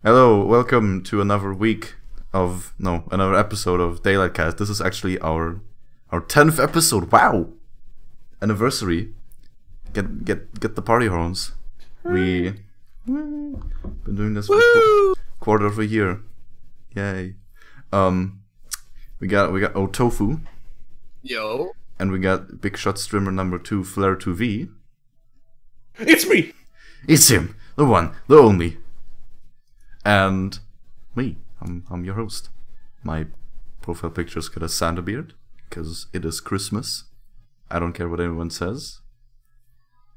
Hello, welcome to another another episode of Daylightcast. This is actually our 10th episode. Wow, anniversary. Get the party horns. We been doing this for a quarter of a year. Yay. We got Tofu. Yo. And we got Big Shot Streamer number 2, Flare 2V. It's me. It's him, the one, the only. And me, I'm your host. My profile picture's got a Santa beard, because it is Christmas. I don't care what anyone says.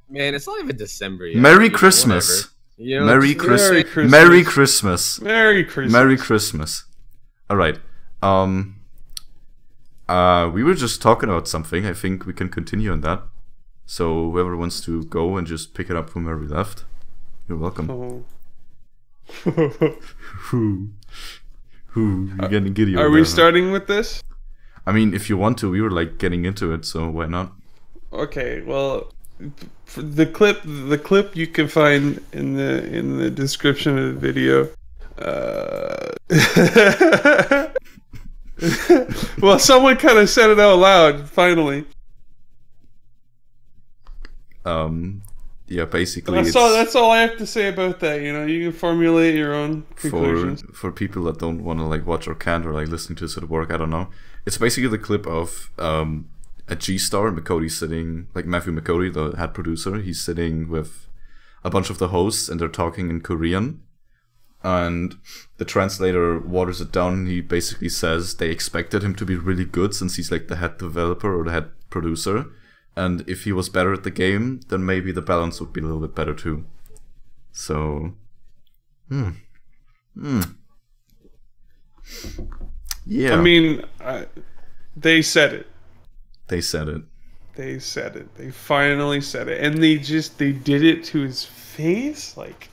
Man, it's not even December yet. Merry Christmas! You know, Merry Christmas! Merry Christmas! Merry Christmas! Merry Christmas! Alright, we were just talking about something. I think we can continue on that. So whoever wants to go and just pick it up from where we left, you're welcome. Oh. You're getting giddy. Are we starting with this? I mean, if you want to, we were like getting into it, so why not? Okay, well, the clip you can find in the description of the video. Well, someone kind of said it out loud. Finally. Yeah, basically that's all I have to say about that. You know, you can formulate your own conclusions. For people that don't want to like watch or can't or like listening to us at work, I don't know. It's basically the clip of a G-Star, McCody sitting, like Matthew McCody, the head producer, he's sitting with a bunch of the hosts and they're talking in Korean. And the translator waters it down and he basically says they expected him to be really good since he's like the head developer or the head producer. And if he was better at the game, then maybe the balance would be a little bit better too. So, yeah. I mean, they said it. They said it. They said it. They finally said it, and they did it to his face. Like,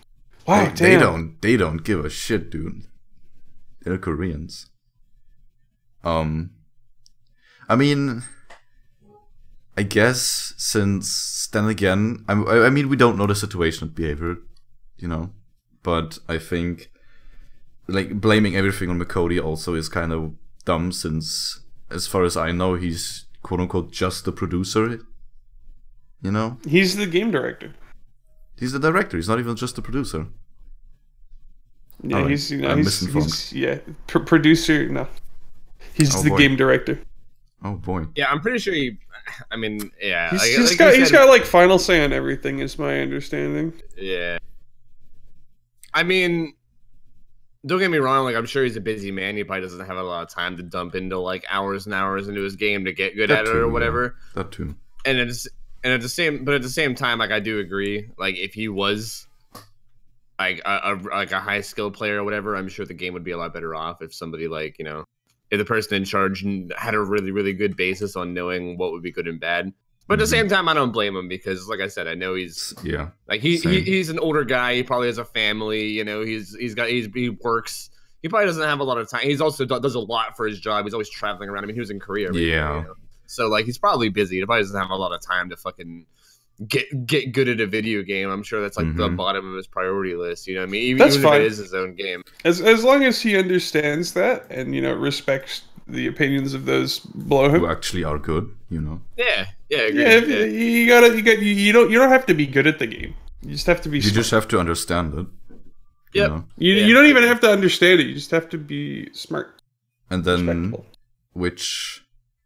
wow, damn. They don't give a shit, dude. They're Koreans. I mean, I guess since then again, I mean, we don't know the situation of behavior, you know, but I think like blaming everything on McCody also is kind of dumb since, as far as I know, he's quote unquote just the producer, you know? He's the game director. He's the director, he's not even just the producer. Yeah, right. he's misinformed. Producer, no. He's the game director. Oh boy. Yeah, I'm pretty sure he. I mean, yeah. He's got like final say on everything, is my understanding. Yeah. I mean, don't get me wrong. Like, I'm sure he's a busy man. He probably doesn't have a lot of time to dump into like hours and hours into his game to get good at it or whatever. Yeah, that too. And at the same time, like I do agree. Like, if he was like a high skill player or whatever, I'm sure the game would be a lot better off if somebody like if the person in charge had a really, really good basis on knowing what would be good and bad. But at the same time, I don't blame him because, like I said, I know he's he's an older guy. He probably has a family. You know, he works. He probably doesn't have a lot of time. He's also does a lot for his job. He's always traveling around. I mean, he was in Korea. Right now, you know? So like, he's probably busy. He probably doesn't have a lot of time to fucking get good at a video game. I'm sure that's like the bottom of his priority list. You know what I mean? Even if it is his own game. As long as he understands that and respects the opinions of those below him, who actually are good, you know. Yeah, you don't have to be good at the game. You just have to be. You just have to understand it. Yep. You don't even have to understand it. You just have to be smart. And then, which,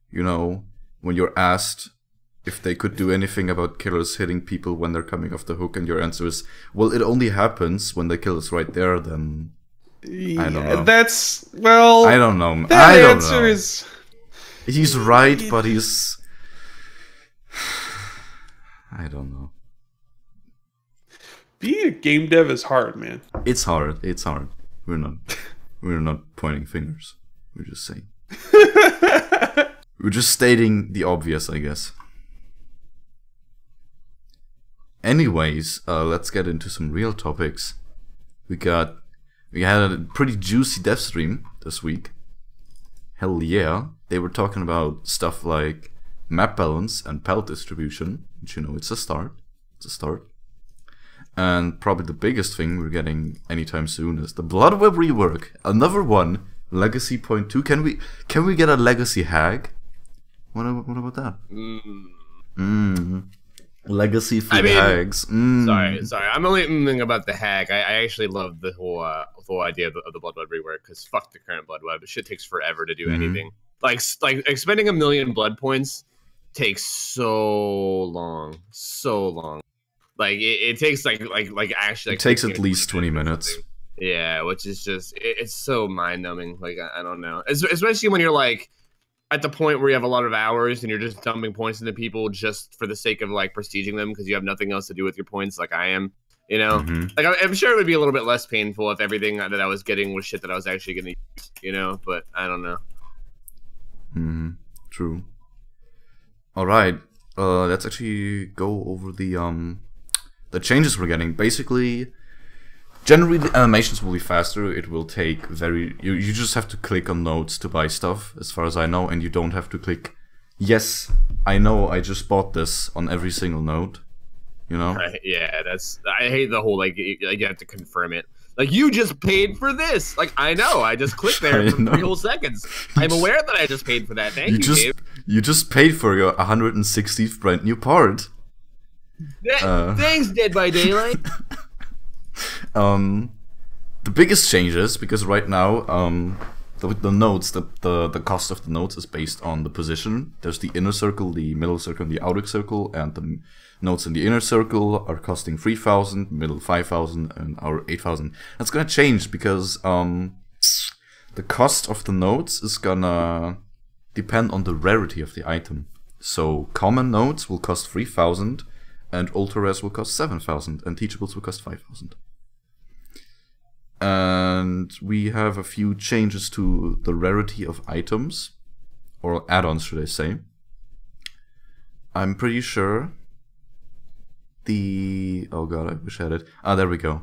when you're asked if they could do anything about killers hitting people when they're coming off the hook, and your answer is, well, it only happens when the killer's right there, then I don't know. I don't know. That answer is... He's right, but he's... I don't know. Being a game dev is hard, man. It's hard. It's hard. We're not pointing fingers. We're just saying. We're just stating the obvious, I guess. Anyways, let's get into some real topics. We had a pretty juicy dev stream this week. Hell yeah. They were talking about stuff like map balance and palette distribution, which, it's a start. It's a start. And probably the biggest thing we're getting anytime soon is the Blood Web rework. Another one, Legacy Point 2. Can we get a Legacy Hag? What about that? Legacy for hags. Sorry. I'm only thinking about the hag. I actually love the whole idea of the Blood Web rework, because fuck the current Blood Web. Shit takes forever to do anything. Like spending 1 million blood points takes so long. Like it takes like actually. It takes at least 20 minutes. Yeah, which is just it's so mind numbing. Like I don't know, especially when you're like at the point where you have a lot of hours and you're just dumping points into people just for the sake of like prestiging them because you have nothing else to do with your points, like I am. You know, like I'm sure it would be a little bit less painful if everything that I was getting was shit that I was actually going to use. You know, but I don't know. True. All right. Let's actually go over the changes we're getting. Basically, generally the animations will be faster. It will take you just have to click on nodes to buy stuff, as far as I know, and you don't have to click yes, I know, I just bought this on every single node. You know? Right, yeah, I hate the whole like you have to confirm it. Like, you just paid for this. Like, I know, I just clicked there for 3 whole seconds. I'm aware that I just paid for that. Thank you, Dave. You just paid for your 160th brand new part. Thanks, Dead by Daylight. The biggest changes, because right now, the nodes, the cost of the nodes is based on the position. There's the inner circle, the middle circle, and the outer circle, and the nodes in the inner circle are costing 3,000, middle 5,000, and outer 8,000. That's gonna change because the cost of the nodes is gonna depend on the rarity of the item. So common nodes will cost 3,000, and ultra rares will cost 7,000, and teachables will cost 5,000. And we have a few changes to the rarity of items, or add-ons, should I say. I'm pretty sure oh god, I wish I had it. There we go.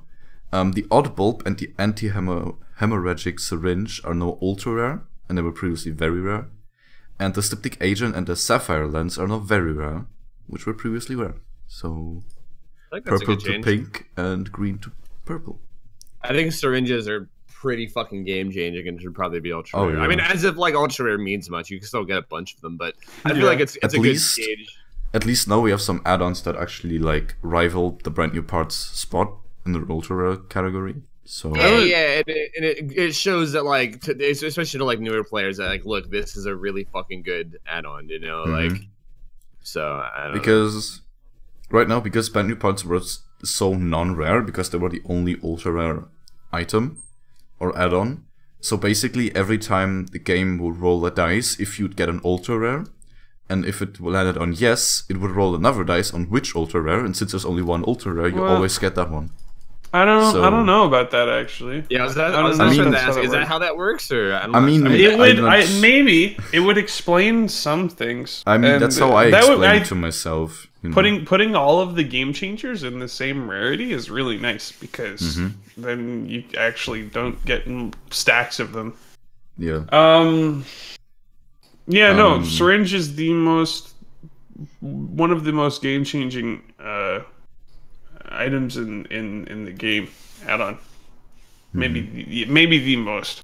The Odd Bulb and the Anti-Hemorrhagic Syringe are now ultra rare, and they were previously very rare. And the Styptic Agent and the Sapphire Lens are now very rare, which were previously rare. So, purple to pink and green to purple. I think syringes are pretty fucking game changing and should probably be ultra rare. Yeah. I mean, as if like ultra rare means much, you can still get a bunch of them, but I feel like it's a good gauge. At least now we have some add-ons that actually like rival the brand new parts spot in the ultra rare category. So yeah, it shows that like, especially to like newer players, that like, look, this is a really fucking good add-on, you know, like. So I don't know. Right now, because brand new parts were so non-rare, because they were the only ultra rare item or add-on. So basically, every time the game will roll a dice, if you'd get an ultra rare. And if it landed on yes, it would roll another dice on which ultra rare, and since there's only one ultra rare, you always get that one. I don't know about that actually. Yeah, is that how that works, or maybe it would explain some things. I mean, that's how I explain it to myself. You know? Putting all of the game changers in the same rarity is really nice, because then you actually don't get stacks of them. Yeah. No, syringe is one of the most game changing items in the game add-on. Maybe the most.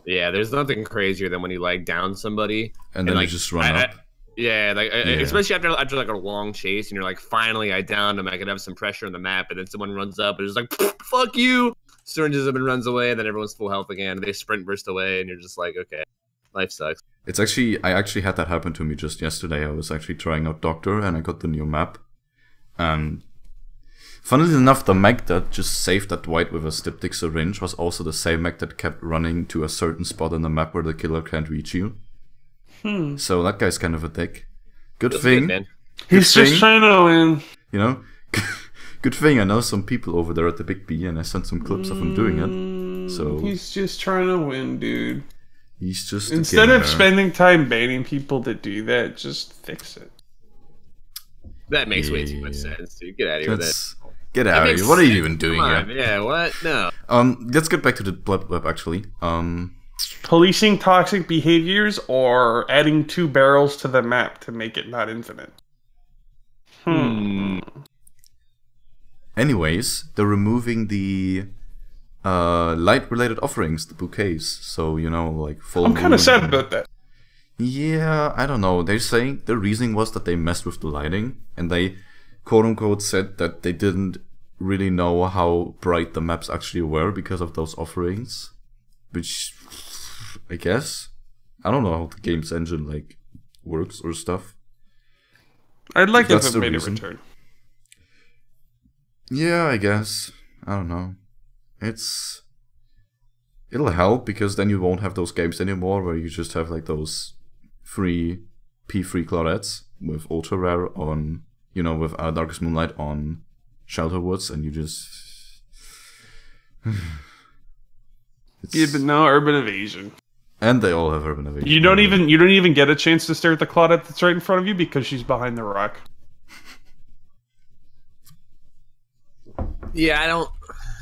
Yeah, there's nothing crazier than when you like down somebody and then like, you just run up. Especially after like a long chase, and you're like, finally I downed him, I could have some pressure on the map, and then someone runs up and it's like, fuck you, syringes him and runs away, and then everyone's full health again, and they sprint burst away, and you're just like, okay, life sucks. I actually had that happen to me just yesterday. I was actually trying out Doctor, and I got the new map, and funnily enough, the mech that just saved that white with a Styptic Syringe was also the same mech that kept running to a certain spot on the map where the killer can't reach you. So that guy's kind of a dick. Good thing. He's just trying to win. You know? Good thing I know some people over there at the Big B, and I sent some clips of him doing it. So he's just trying to win, dude. He's just instead of spending time baiting people to do that, just fix it. That makes way too much sense, dude. Get out of here with that. Get out of here. What are you even doing here? Yeah, what? No. Let's get back to the Blood Web, actually. Policing toxic behaviors or adding 2 barrels to the map to make it not infinite. Anyways, they're removing the light-related offerings, the bouquets. So, you know, like full I'm kind of moon sad and- about that. Yeah, I don't know. They're saying the reasoning was that they messed with the lighting, and they quote-unquote said that they didn't really know how bright the maps actually were because of those offerings. Which, I guess, I don't know how the game's engine like works or stuff. I'd like to That's have the made reason. a return. Yeah, I guess. I don't know. It'll help because then you won't have those games anymore where you just have like those free P3 Claudets with Ultra Rare on, you know, with Darkest Moonlight on Shelter Woods, and you just. Yeah, but no Urban Evasion. And they all have Urban Evasion. You don't even get a chance to stare at the Claudette that's right in front of you because she's behind the rock. Yeah,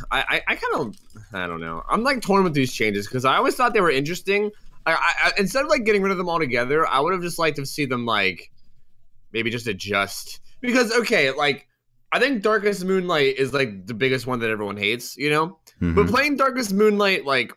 I kind of, I don't know. I'm like torn with these changes because I always thought they were interesting. I instead of like getting rid of them altogether, I would have just liked to see them like maybe just adjust. Because okay, like I think Darkest Moonlight is like the biggest one that everyone hates, you know. But playing Darkest Moonlight like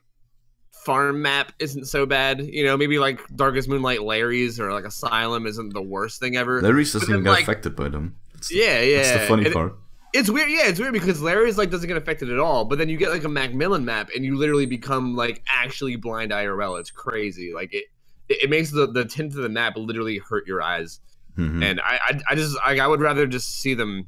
farm map isn't so bad, you know. Maybe like Darkest Moonlight Larry's or like Asylum isn't the worst thing ever. Larry's doesn't But even then, get like, affected by them. That's yeah. the funny And part. it's weird, yeah, it's weird because Larry's like doesn't get affected at all, but then you get like a Macmillan map and you literally become like actually blind IRL. It's crazy. Like it makes the tint of the map literally hurt your eyes. And I would rather just see them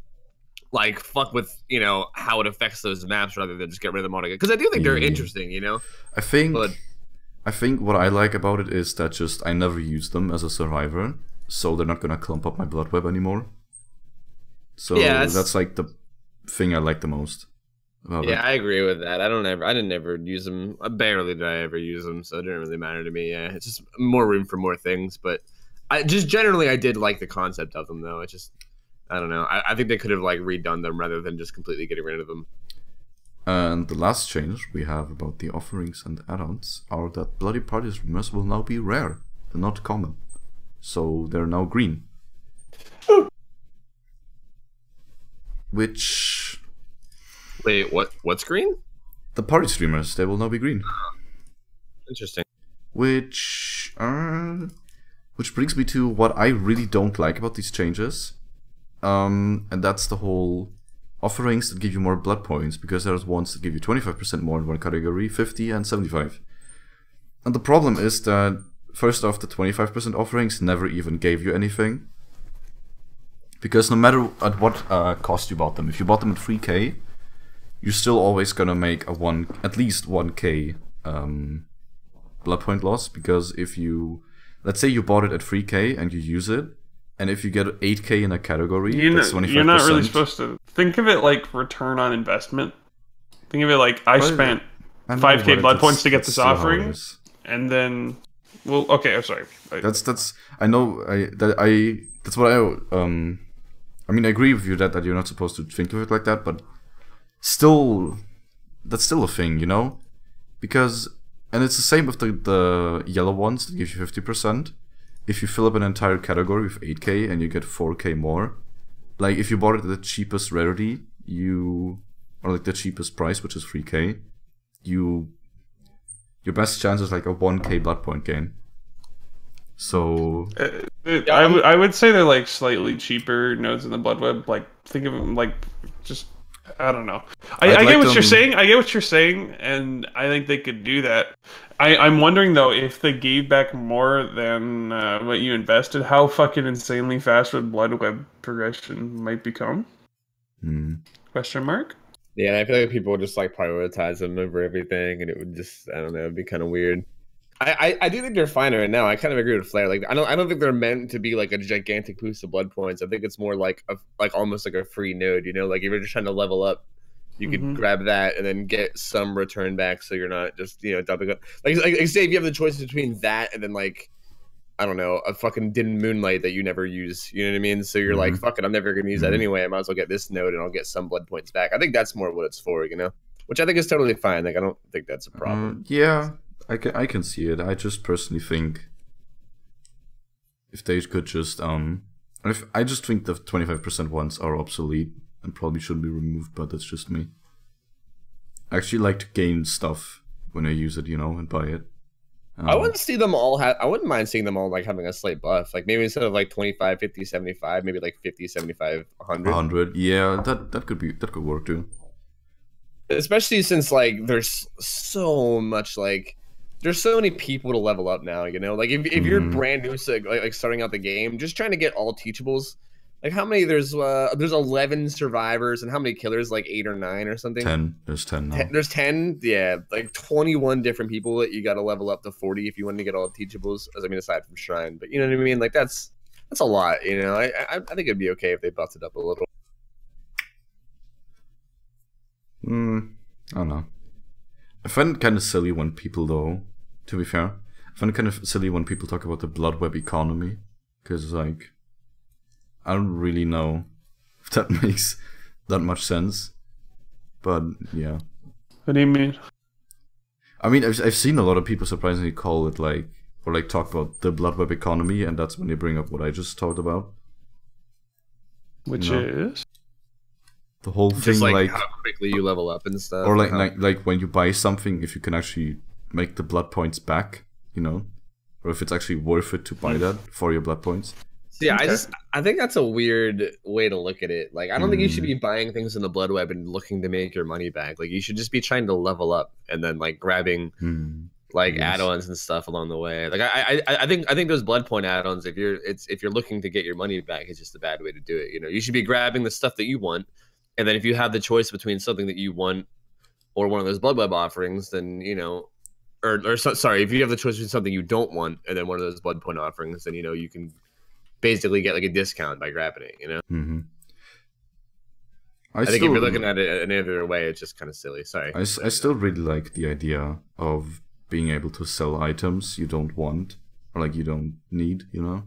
like fuck with, you know, how it affects those maps rather than just get rid of them altogether. Because I do think they're interesting, you know. I think what I like about it is that just I never use them as a survivor, so they're not gonna clump up my blood web anymore. So Yeah, that's like the thing I like the most about it. Yeah, I agree with that. I didn't ever use them. Barely did I ever use them, so it didn't really matter to me. Yeah, it's just more room for more things. But I just generally I did like the concept of them, though. It just I don't know. I think they could have like redone them rather than just completely getting rid of them. And the last change we have about the offerings and add-ons are that Bloody Party streamers will now be rare. They're not common. So they're now green. Which... Wait, what's green? The party streamers, they will now be green. Interesting. Which brings me to what I really don't like about these changes. And that's the whole offerings that give you more blood points, because there's ones that give you 25% more in one category, 50 and 75. And the problem is that, first off, the 25% offerings never even gave you anything. Because no matter at what cost you bought them, if you bought them at 3k, you're still always gonna make at least 1k blood point loss, because if you, let's say you bought it at 3k and you use it, and if you get 8k in a category, that's 25%. You're not really supposed to think of it like return on investment. Think of it like I spent 5k blood points to get this offering, and then, well, okay, I'm sorry. That's I know that's what I mean, I agree with you that you're not supposed to think of it like that, but still, that's still a thing, you know, because, and it's the same with the yellow ones that give you 50%. If you fill up an entire category with 8k and you get 4k more, like if you bought it at the cheapest rarity, or like the cheapest price, which is 3k, your best chance is like a 1k blood point gain. So I would say they're like slightly cheaper nodes in the blood web. Like think of them like just, I don't know. I get what you're saying. I get what you're saying, and I think they could do that. I'm wondering though, if they gave back more than what you invested, how fucking insanely fast would blood web progression might become? Question mark. Yeah, and I feel like people would just like prioritize them over everything, and it would just, I don't know, it'd be kind of weird. I do think they're fine right now. I kind of agree with Flair. Like I don't think they're meant to be like a gigantic boost of blood points. I think it's more like almost like a free node. You know, like if you're just trying to level up, you could grab that and then get some return back, so you're not just, you know, dumping up. Like say if you have the choice between that and then like, I don't know, a fucking dim moonlight that you never use. You know what I mean? So you're like, fuck it, I'm never gonna use that anyway. I might as well get this node and I'll get some blood points back. I think that's more what it's for, you know, which I think is totally fine. Like I don't think that's a problem. Yeah. I can see it. I just personally think if they could just I just think the 25% ones are obsolete. and probably shouldn't be removed, but that's just me. I actually like to gain stuff when I use it, you know, and buy it. I wouldn't see them all I wouldn't mind seeing them all like having a slight buff. Like maybe instead of like 25, 50, 75, maybe like 50, 75, 100. 100, yeah, that could work too. Especially since like there's so much like there's so many people to level up now, you know? Like if you're brand new to like starting out the game, just trying to get all teachables. Like how many there's 11 survivors and how many killers, like 8 or 9 or something? 10. There's 10 now. There's 10, yeah, like 21 different people that you got to level up to 40 if you want to get all teachables. I mean, aside from shrine, but you know what I mean. Like that's a lot, you know. I think it'd be okay if they buffed it up a little. I don't know. I find it kind of silly when people, though. To be fair, I find it kind of silly when people talk about the blood web economy, because like, I don't really know if that makes that much sense. But yeah. What do you mean? I mean, I've seen a lot of people surprisingly call it like, or like talk about the blood web economy, and that's when they bring up what I just talked about. Which is the whole thing, just like how quickly you level up and stuff, or like when you buy something, if you can actually make the blood points back, you know, or if it's actually worth it to buy that for your blood points. Yeah, I think that's a weird way to look at it. Like, I don't think you should be buying things in the blood web and looking to make your money back. Like, you should just be trying to level up and then like grabbing like add-ons and stuff along the way. Like, I think those blood point add-ons, if you're looking to get your money back, it's just a bad way to do it. You know, you should be grabbing the stuff that you want, and then if you have the choice between something that you want or one of those blood web offerings, then you know, sorry, if you have the choice between something you don't want and then one of those blood point offerings, then you know you can basically get like a discount by grabbing it, you know. I think if you're looking at it any other way, it's just kind of silly. Sorry. I still really like the idea of being able to sell items you don't want or like you don't need, you know.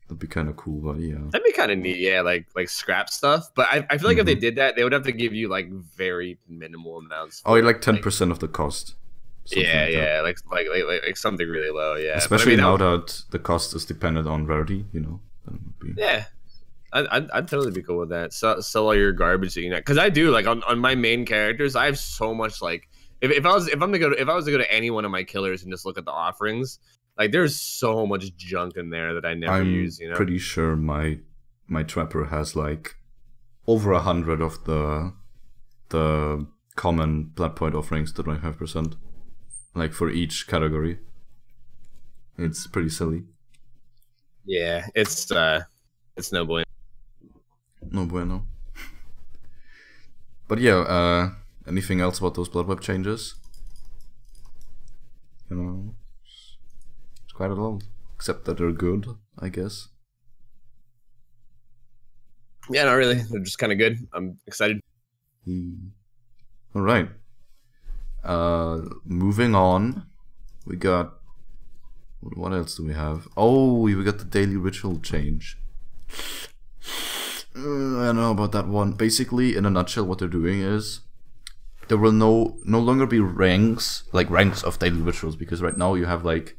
That'd be kind of cool, but yeah. That'd be kind of neat, yeah, like scrap stuff. But I feel like if they did that, they would have to give you like very minimal amounts. Oh, like 10% of the cost. Yeah, like something really low, yeah. Especially now that the cost is dependent on rarity, you know. Yeah, I'd totally be cool with that. Sell all your garbage that you know, because I do like on my main characters. I have so much like if I was to go to any one of my killers and just look at the offerings, like there's so much junk in there that I never use. You know, pretty sure my trapper has like over 100 of the common blood point offerings, the 25%, like for each category. It's pretty silly. Yeah, it's no bueno. No bueno. But yeah, anything else about those blood web changes? You know, it's quite a lot. Except that they're good, I guess. Yeah, not really. They're just kind of good. I'm excited. All right. Moving on, we got. What else do we have? Oh, we got the daily ritual change. I don't know about that one. Basically, in a nutshell, what they're doing is there will no longer be ranks of daily rituals, because right now you have like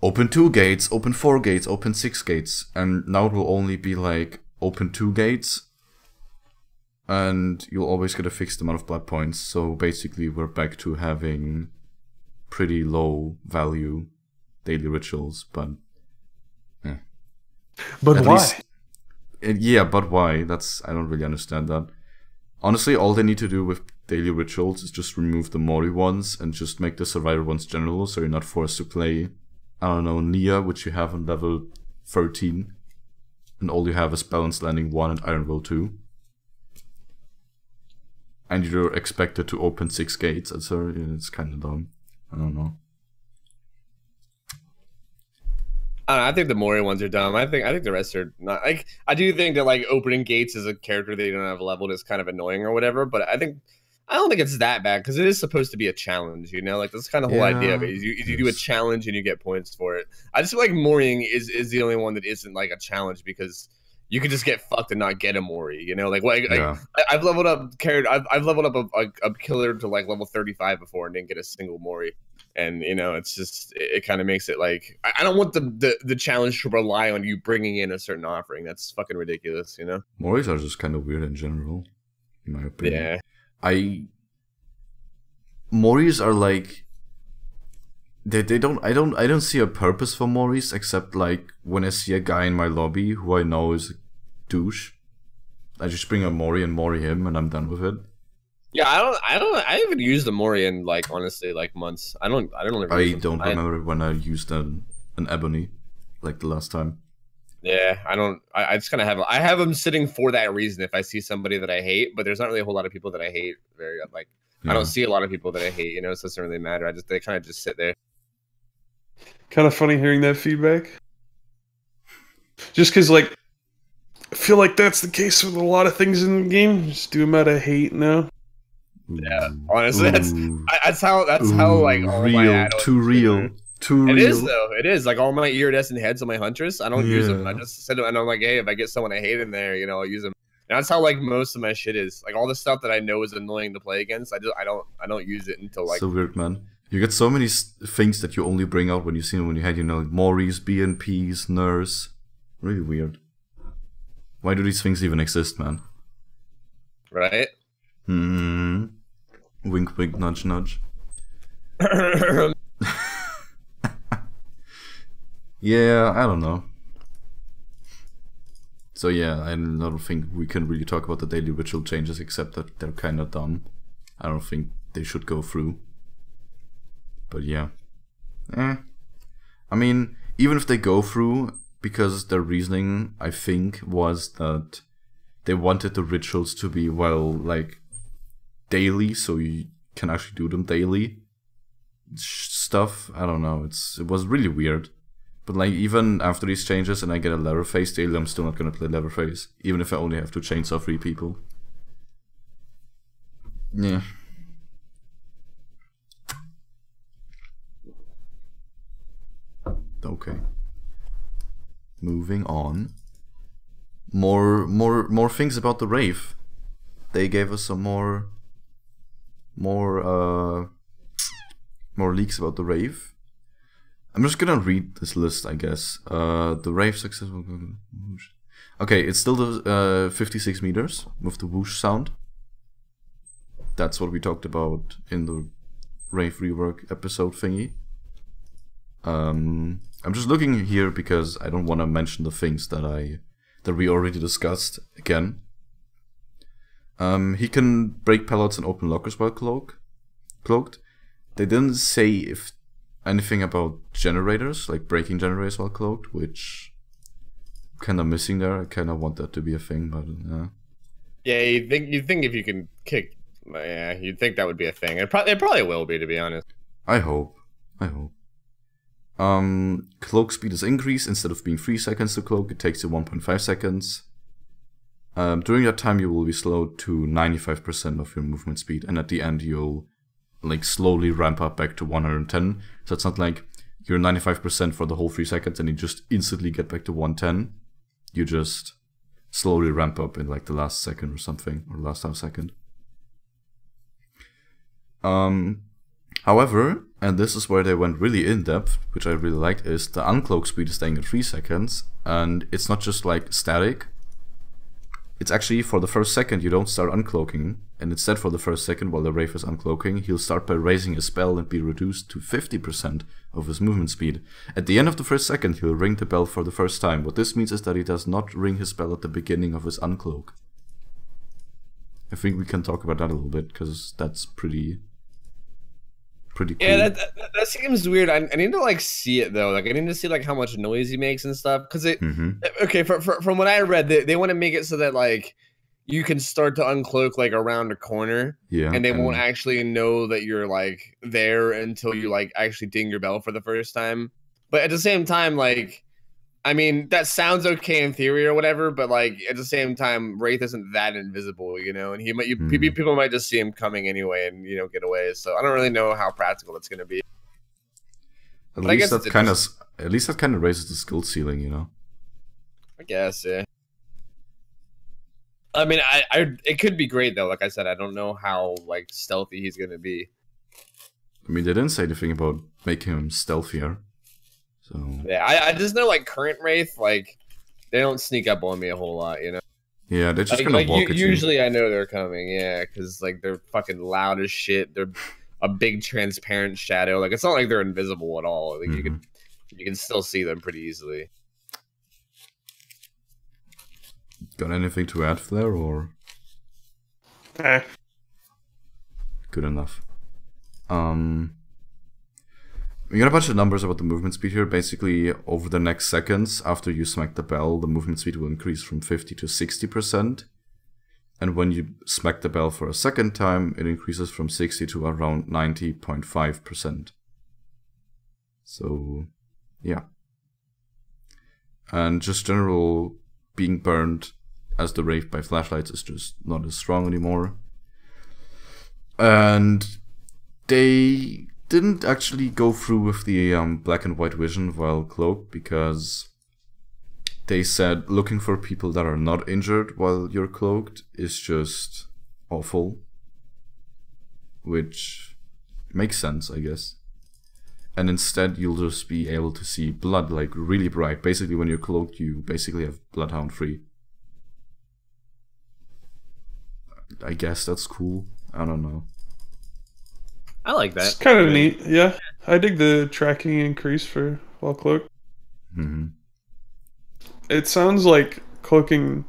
open 2 gates, open 4 gates, open 6 gates, and now it will only be like open 2 gates, and you'll always get a fixed amount of blood points. So basically, we're back to having pretty low value daily rituals, but but why? Yeah, but why? I don't really understand that. Honestly, all they need to do with daily rituals is just remove the Mori ones and just make the survivor ones general, so you're not forced to play, I don't know, Nia, which you have on level 13, and all you have is Balanced Landing 1 and Iron Will 2. And you're expected to open 6 gates, and so it's kind of dumb. I don't know. I think the Mori ones are dumb. I think the rest are not. Like, I do think that like opening gates as a character that you don't have leveled is kind of annoying or whatever. But I don't think it's that bad, because it is supposed to be a challenge. You know, like that's kind of the whole idea of it. You do a challenge and you get points for it. I just feel like Moriing is the only one that isn't like a challenge, because you could just get fucked and not get a Mori. You know, like I've leveled up a killer to like level 35 before and didn't get a single Mori. And it's just it kind of makes it like I don't want the challenge to rely on you bringing in a certain offering. That's fucking ridiculous, Moris are just kind of weird in general, in my opinion. Yeah. Moris are like they don't I don't see a purpose for Moris except like when I see a guy in my lobby who I know is a douche, I just bring a Mori and Mori him and I'm done with it. Yeah, I haven't used a Mori in like honestly like months. I don't remember when I used an Ebony like the last time. Yeah, I just kind of have them sitting for that reason. If I see somebody that I hate, but there's not really a whole lot of people that I hate. I don't see a lot of people that I hate. So it doesn't really matter. They kind of just sit there. Kind of funny hearing that feedback. Just because like I feel like that's the case with a lot of things in the game. Just do them out of hate now. Yeah, honestly, that's how like all real, too real. It is though. It is like all my iridescent heads on my Huntress. I don't use them. I just said, and I'm like, hey, if I get someone I hate in there, I'll use them. And that's how like most of my shit is. Like all the stuff that I know is annoying to play against, I don't use it until like. So weird, man. You get so many things that you only bring out when you see them when you had like Moris, BNPs, Nurse. Really weird. Why do these things even exist, man? Right. Wink, wink, nudge, nudge. Yeah, I don't know. So yeah, I don't think we can really talk about the daily ritual changes except that they're kind of dumb. I don't think they should go through. But yeah. I mean, even if they go through, because their reasoning, I think, was that they wanted the rituals to be, well, like, daily, so you can actually do them daily. Stuff, I don't know, it was really weird. But like, even after these changes and I get a Leatherface daily, I'm still not gonna play Leatherface, even if I only have to chainsaw 3 people. Yeah. Okay. Moving on. More things about the rave. They gave us some more leaks about the rave. I'm just gonna read this list, I guess. The rave successful. Okay, it's still the 56 meters with the whoosh sound. That's what we talked about in the rave rework episode thingy. I'm just looking here because I don't want to mention the things that we already discussed again. He can break pallets and open lockers while cloaked. They didn't say if anything about generators, like breaking generators while cloaked, which kind of missing there. I kind of want that to be a thing, but yeah, you'd think if you can kick, yeah, you'd think that would be a thing. It probably will be, to be honest. I hope. Cloak speed is increased. Instead of being 3 seconds to cloak, it takes you 1.5 seconds. During that time, you will be slowed to 95% of your movement speed, and at the end, you'll like slowly ramp up back to 110. So it's not like you're 95% for the whole 3 seconds and you just instantly get back to 110. You just slowly ramp up in like the last second or something, or last half second. However, and this is where they went really in depth, which I really liked, is the uncloak speed is staying at 3 seconds, and it's not just like static. It's actually for the first second you don't start uncloaking, and instead for the first second while the Wraith is uncloaking, he'll start by raising his spell and be reduced to 50% of his movement speed. At the end of the first second, he'll ring the bell for the first time. What this means is that he does not ring his bell at the beginning of his uncloak. I think we can talk about that a little bit, because that's pretty cool. Yeah, that seems weird. I need to like see it though. Like I need to see like how much noise he makes and stuff. Because okay, from what I read, they want to make it so that like you can start to uncloak like around a corner. Yeah, and they won't actually know that you're like there until you like actually ding your bell for the first time. But at the same time, like, I mean, that sounds okay in theory or whatever, but like at the same time, Wraith isn't that invisible, and people might just see him coming anyway and get away. So I don't really know how practical it's going to be. At least that kind of raises the skill ceiling, I guess, yeah. I mean, it could be great though. Like I said, I don't know how like stealthy he's going to be. I mean, they didn't say anything about making him stealthier. So Yeah, I just know like current Wraith, like they don't sneak up on me a whole lot, you know. yeah, they're just Like, gonna like walk at you. usually I know they're coming, yeah, because like they're fucking loud as shit. They're a big transparent shadow. Like it's not like they're invisible at all. Like you can still see them pretty easily. Got anything to add there, or good enough? We got a bunch of numbers about the movement speed here. Basically, over the next seconds after you smack the bell, the movement speed will increase from 50 to 60%. And when you smack the bell for a second time, it increases from 60 to around 90.5%. So, yeah. And just general being burned as the Wraith by flashlights is just not as strong anymore. And they didn't actually go through with the black and white vision while cloaked, because they said looking for people that are not injured while you're cloaked is just awful. Which makes sense, I guess. And instead you'll just be able to see blood like really bright. Basically when you're cloaked you basically have Bloodhound free. I guess that's cool. I don't know. I like that. It's kind of neat, yeah. I dig the tracking increase for while cloaked. It sounds like cloaking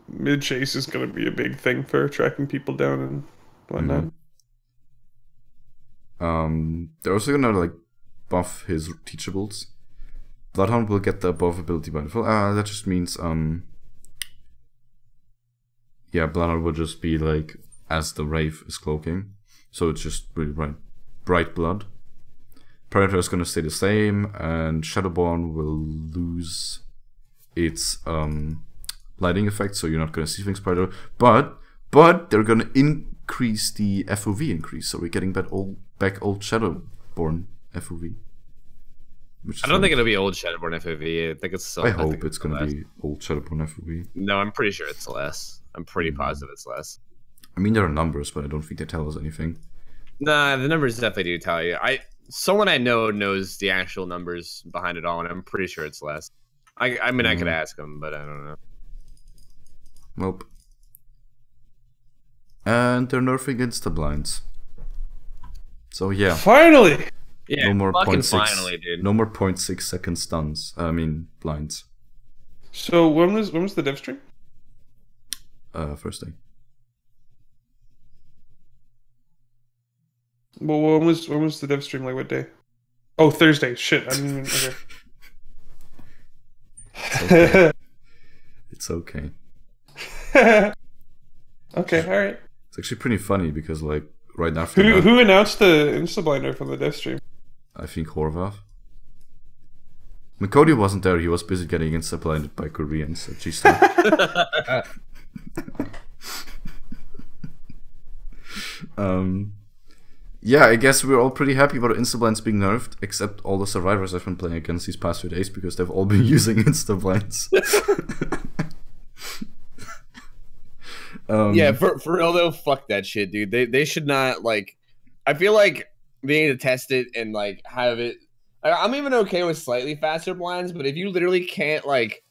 mid-chase is going to be a big thing for tracking people down and whatnot. They're also gonna like buff his teachables. Bloodhound will get the buff ability by default. That just means yeah, Bloodhound will just be like as the Wraith is cloaking, so it's just really bright blood. Predator is gonna stay the same, and Shadowborn will lose its lighting effect, so you're not gonna see things Predator. But they're gonna increase the FOV increase, so we're getting back old Shadowborn FOV. I don't think it'll be old Shadowborn FOV. I think it's still. I hope it's gonna be old Shadowborn FOV. No, I'm pretty sure it's less. I'm pretty positive it's less. I mean, there are numbers, but I don't think they tell us anything. Nah, the numbers definitely do tell you. Someone I know knows the actual numbers behind it all, and I'm pretty sure it's less. I mean, I could ask them, but I don't know. Nope. And they're nerfing insta-blinds. So yeah. Finally! Yeah, no more fucking 0.6, finally, dude. No more 0.6 second stuns. I mean, blinds. So when was the dev stream? First day. Well, when was the dev stream? Like what day? Oh, Thursday. Shit, I didn't even. Okay. It's okay. Okay, all right. It's actually pretty funny because like right after that, Who announced the Instablinder from the dev stream? I think Horvath. Cody wasn't there. He was busy getting insta-blinded by Koreans at G-Star. Yeah, I guess we're all pretty happy about Instablinds being nerfed, except all the survivors I've been playing against these past few days because they've all been using Instablinds. Yeah, for real though, fuck that shit, dude. They should not, like, I feel like they need to test it and like have it. I'm even okay with slightly faster blinds, but if you literally can't like,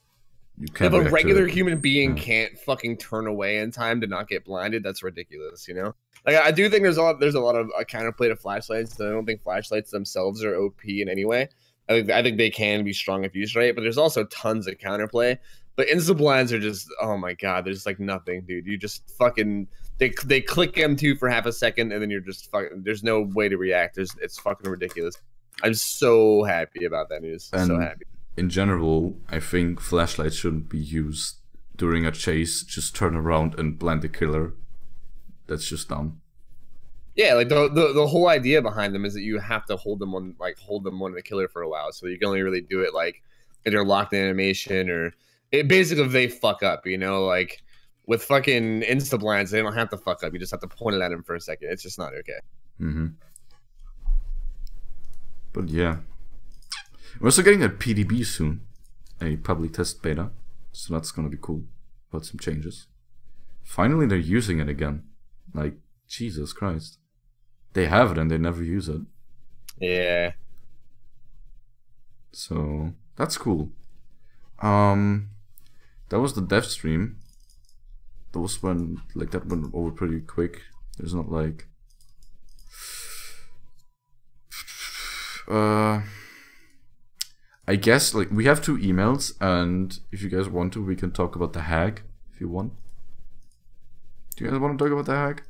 if a regular human being can't fucking turn away in time to not get blinded, that's ridiculous, you know? Like, I do think there's a lot of counterplay to flashlights. I don't think flashlights themselves are OP in any way. I think they can be strong if used right, but there's also tons of counterplay. But insta blinds are just, oh my god, there's like nothing, dude. You just fucking they click M2 for half a second and then you're just fucking. There's no way to react. It's fucking ridiculous. I'm so happy about that news. And so happy. In general, I think flashlights shouldn't be used during a chase. Just turn around and blind the killer. That's just dumb. Yeah, like the whole idea behind them is that you have to hold them on the killer for a while, so you can only really do it like if you're locked in animation or it basically if they fuck up, you know, like with fucking insta blinds, they don't have to fuck up. You just have to point it at them for a second. It's just not okay. But yeah, we're also getting a PDB soon, a public test beta, so that's gonna be cool. About some changes. Finally, they're using it again. Like Jesus Christ. They have it and they never use it. Yeah. So that's cool. That was the dev stream. That was when that went over pretty quick. There's not like I guess we have 2 emails, and if you guys want to, we can talk about the hag if you want. Do you guys want to talk about the hag?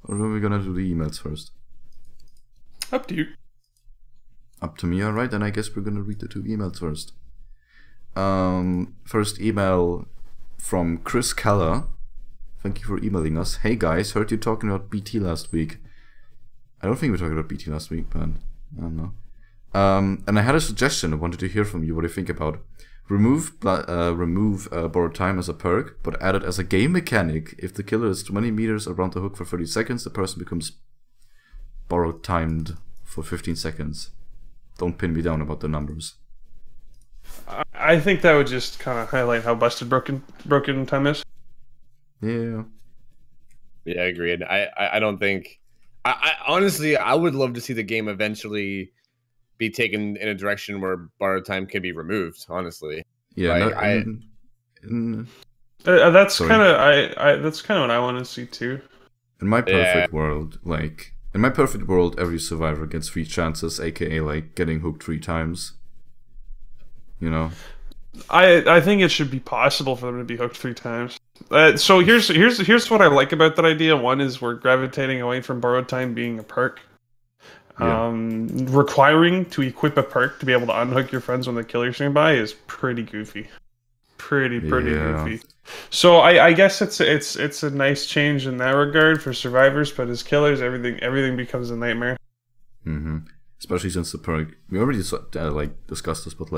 Or are we gonna do the emails first? Up to you. Up to me, alright, then I guess we're gonna read the 2 emails first. First email from Chris Keller. Thank you for emailing us. Hey guys, heard you talking about BT last week. I don't think we were talking about BT last week, but I don't know. And I had a suggestion. I wanted to hear from you what you think about. Remove borrowed time as a perk, but add it as a game mechanic. If the killer is 20 meters around the hook for 30 seconds, the person becomes borrowed timed for 15 seconds. Don't pin me down about the numbers. I think that would just kind of highlight how busted broken time is. Yeah. Yeah, agreed. I don't think. I honestly, I would love to see the game eventually be taken in a direction where borrowed time can be removed. Honestly. Yeah. That's kind of that's kind of what I want to see too. In my perfect world, every survivor gets 3 chances, aka getting hooked 3 times. You know. I think it should be possible for them to be hooked 3 times. So here's what I like about that idea. One is we're gravitating away from borrowed time being a perk. Yeah. Requiring to equip a perk to be able to unhook your friends when the killer's nearby is pretty goofy. Pretty goofy. So I guess it's a nice change in that regard for survivors, but as killers, everything becomes a nightmare. Mm-hmm. Especially since the perk, we already discussed this, but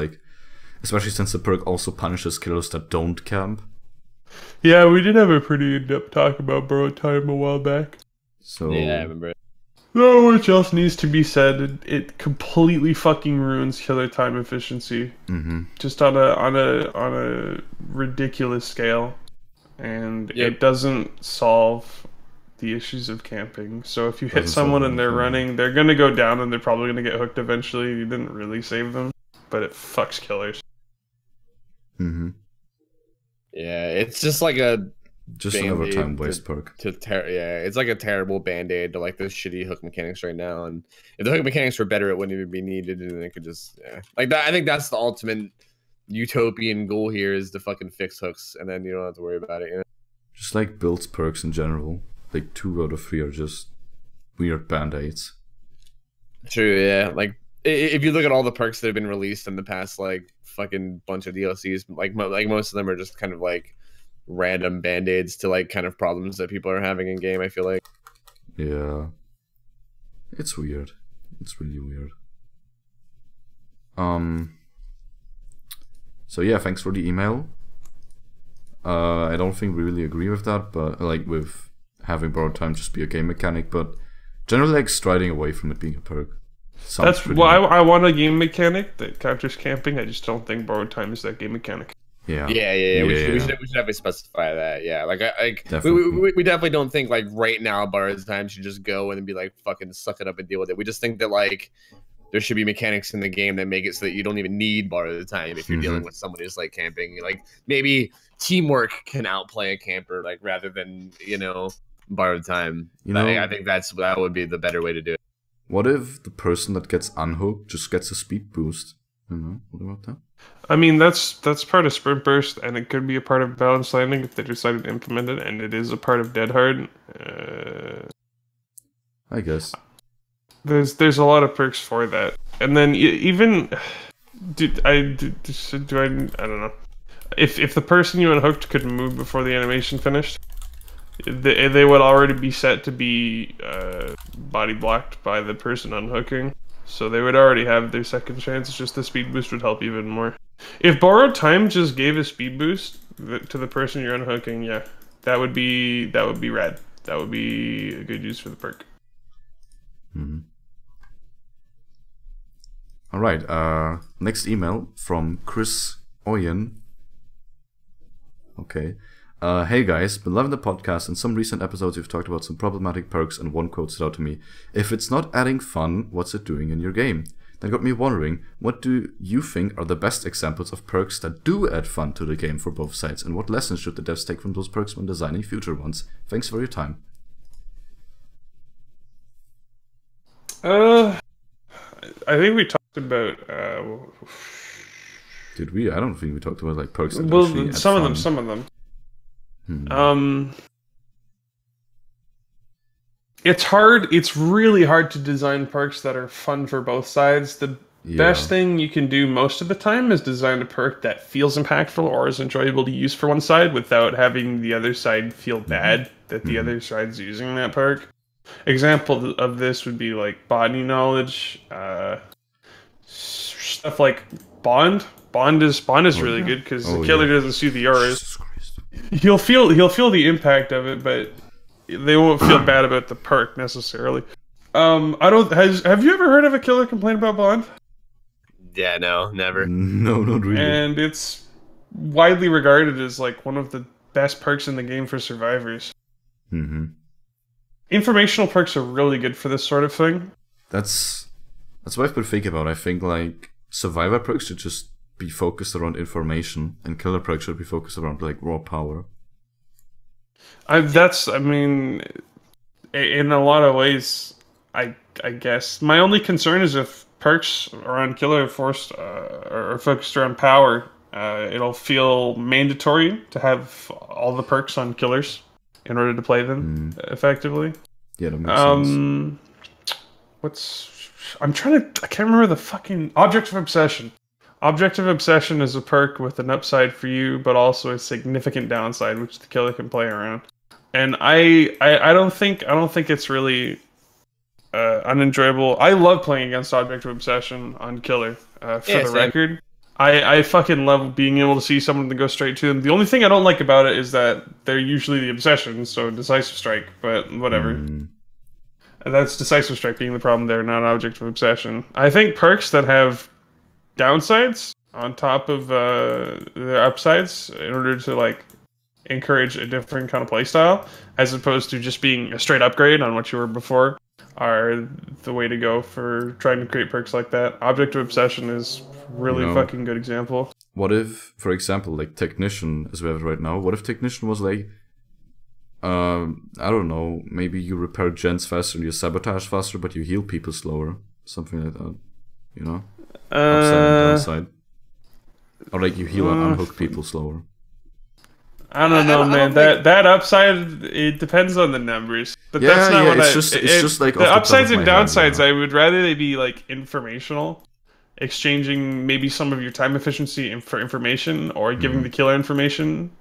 especially since the perk also punishes killers that don't camp. Yeah, we did have a pretty in-depth talk about borrowed time a while back. So yeah, I remember it. No, which else needs to be said? It completely fucking ruins killer time efficiency, just on a ridiculous scale, and it doesn't solve the issues of camping. So if you hit someone and they're running, they're gonna go down and they're probably gonna get hooked eventually. You didn't really save them, but it fucks killers. Yeah, it's just like another time waste perk. It's like a terrible band-aid to the shitty hook mechanics right now. And if the hook mechanics were better, it wouldn't even be needed, and it could just like that. I think that's the ultimate utopian goal here, is to fucking fix hooks, and then you don't have to worry about it. You know? Just builds perks in general. 2 out of 3 are just weird band-aids. True, yeah. If you look at all the perks that have been released in the past fucking bunch of DLCs, most of them are just kind of random band-aids to kind of problems that people are having in game, I feel like. Yeah. It's weird. It's really weird. So yeah, thanks for the email. I don't think we really agree with that, but with having borrowed time just be a game mechanic, but generally striding away from it being a perk. That's why I want a game mechanic that counters camping. I just don't think borrowed time is that game mechanic. Yeah. We should definitely specify that. Yeah, we definitely don't think right now borrowed time should just go and be fucking suck it up and deal with it. We just think that there should be mechanics in the game that make it so that you don't even need borrowed time if you're dealing with someone who's camping. Maybe teamwork can outplay a camper rather than borrowed time. I think that would be the better way to do it. What if the person that gets unhooked just gets a speed boost? What about that? I mean, that's part of Sprint Burst, and it could be a part of Balanced Landing if they decided to implement it, and it is a part of Dead Hard. I guess. There's a lot of perks for that. And then even... I don't know. If the person you unhooked could move before the animation finished, they would already be set to be body blocked by the person unhooking. So they would already have their second chance. It's just the speed boost would help even more. If borrowed time just gave a speed boost to the person you're unhooking, yeah, that would be rad. That would be a good use for the perk. All right. Next email from Chris Oyen. Okay. Hey guys, been loving the podcast. In some recent episodes, you've talked about some problematic perks, and one quote stood out to me. If it's not adding fun, what's it doing in your game? That got me wondering, what do you think are the best examples of perks that do add fun to the game for both sides, and what lessons should the devs take from those perks when designing future ones? Thanks for your time. I think we talked about. Did we? I don't think we talked about like perks. That Well, actually some add of them. fun. Some of them. Hmm. It's hard. It's really hard to design perks that are fun for both sides. The best thing you can do most of the time is design a perk that feels impactful or is enjoyable to use for one side without having the other side feel bad that the other side's using that perk. Example of this would be like botany knowledge, stuff like bond. Bond is really good because the killer doesn't see the auras. Jesus Christ. He'll feel the impact of it, but they won't feel bad about the perk necessarily. Have you ever heard of a killer complain about bond? Yeah, no, never. No, not really. And it's widely regarded as like one of the best perks in the game for survivors. Mm-hmm. Informational perks are really good for this sort of thing. That's what I've been thinking about. I think like survivor perks should just be focused around information, and killer perks should be focused around like raw power. I mean, in a lot of ways, I guess my only concern is if perks around killer are focused around power, it'll feel mandatory to have all the perks on killers in order to play them effectively. Yeah, that makes sense. I can't remember the fucking Object of Obsession. Object of Obsession is a perk with an upside for you, but also a significant downside, which the killer can play around. And I don't think it's really unenjoyable. I love playing against Object of Obsession on killer. Record, I fucking love being able to see someone to go straight to them. The only thing I don't like about it is that they're usually the obsession, so Decisive Strike. But whatever. That's Decisive Strike being the problem there, not Object of Obsession. I think perks that have downsides on top of their upsides in order to like encourage a different kind of playstyle, as opposed to just being a straight upgrade on what you were before, are the way to go for trying to create perks like that. Object of Obsession is really fucking good example. What if, for example, like Technician, as we have it right now, what if Technician was like, I don't know, maybe you repair gens faster and you sabotage faster, but you heal people slower, something like that, you know? Upside and downside. Or like you heal and unhook people slower. I don't know, man. That upside, it depends on the numbers. But that's not what it's just like the upsides and downsides. Head, I would rather they be like informational, exchanging maybe some of your time efficiency for information, or giving the killer information.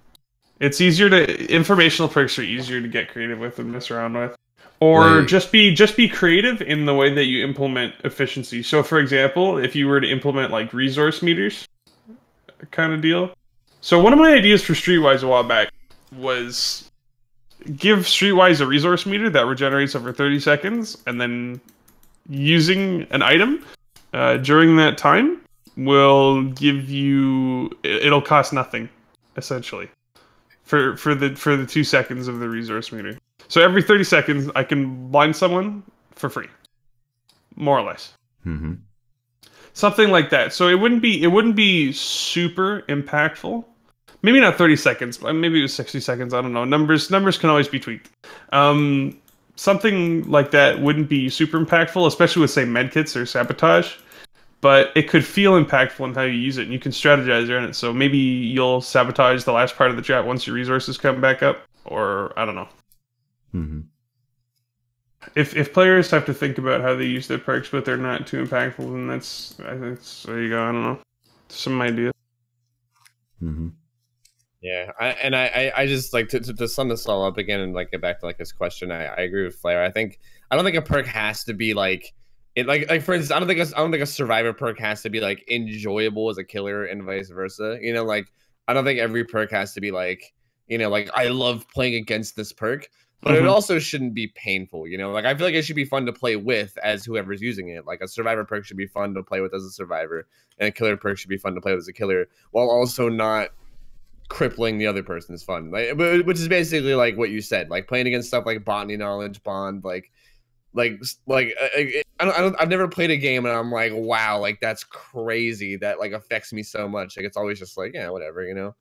It's easier to informational perks are easier to get creative with and mess around with. Or just be creative in the way that you implement efficiency. So, for example, if you were to implement like resource meters, kind of deal. So, one of my ideas for Streetwise a while back was give Streetwise a resource meter that regenerates over 30 seconds, and then using an item during that time will give you. It'll cost nothing, essentially, for the 2 seconds of the resource meter. So every 30 seconds, I can blind someone for free, more or less. Mm-hmm. Something like that. So it wouldn't be super impactful. Maybe not 30 seconds, but maybe it was 60 seconds. I don't know. Numbers can always be tweaked. Something like that wouldn't be super impactful, especially with say medkits or sabotage. But it could feel impactful in how you use it, and you can strategize around it. So maybe you'll sabotage the last part of the chat once your resources come back up, or I don't know. Mm-hmm. If players have to think about how they use their perks, but they're not too impactful, then there you go. I don't know, some ideas. Mm-hmm. Yeah, I just like to sum this all up again and like get back to like his question. I agree with Flair. I don't think a perk has to be like it like for instance, I don't think a survivor perk has to be like enjoyable as a killer and vice versa. You know, like I don't think every perk has to be like, you know, like I love playing against this perk. But it also shouldn't be painful, you know? Like, I feel like it should be fun to play with as whoever's using it. Like, a survivor perk should be fun to play with as a survivor, and a killer perk should be fun to play with as a killer, while also not crippling the other person is fun. Like, which is basically like what you said, like playing against stuff like botany knowledge, bond, I've never played a game and I'm like, wow, like that's crazy. That like affects me so much. Like it's always just like, yeah, whatever, you know.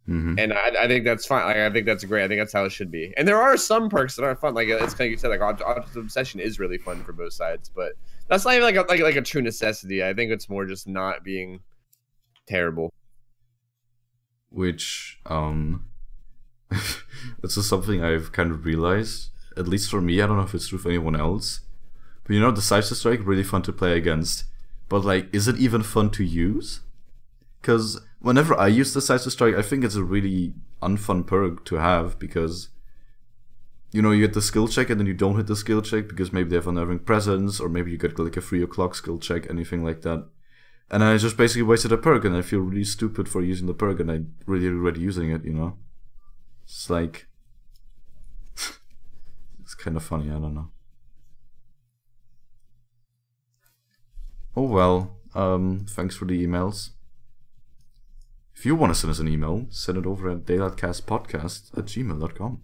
And I think that's fine. Like, I think that's great. I think that's how it should be. And there are some perks that are fun. Like it's kind of you said, like Object of Obsession is really fun for both sides, but that's not even like a true necessity. I think it's more just not being terrible. Which this is something I've kind of realized. At least for me, I don't know if it's true for anyone else. But you know, Decisive Strike, really fun to play against. But like, is it even fun to use? Because whenever I use Decisive Strike, I think it's a really unfun perk to have, because you know, you get the skill check and then you don't hit the skill check because maybe they have Unnerving Presence, or maybe you get like a 3 o'clock skill check, anything like that. And I just basically wasted a perk, and I feel really stupid for using the perk, and I really regret using it, you know? It's like... it's kind of funny, I don't know. Oh well, thanks for the emails. If you want to send us an email, send it over at daylightcastpodcast@gmail.com.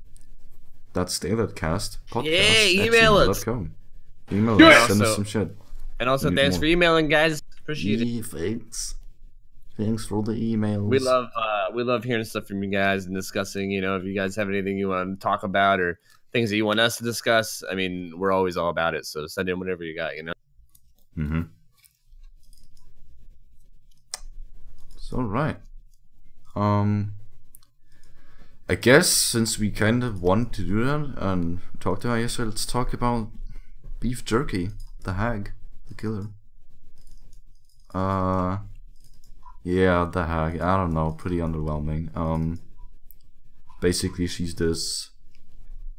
That's daylightcastpodcast@gmail.com. Yeah, email us. Email us, send us some shit. And also, thanks for emailing, guys. Appreciate it. Thanks. Thanks for the emails. We love hearing stuff from you guys and discussing. You know, if you guys have anything you want to talk about or things that you want us to discuss, I mean, we're always all about it. So send in whatever you got. You know. So right. I guess since we kind of want to do that and talk to ISO, let's talk about beef jerky, the hag, the killer. Yeah, the hag. I don't know, pretty underwhelming. Basically she's this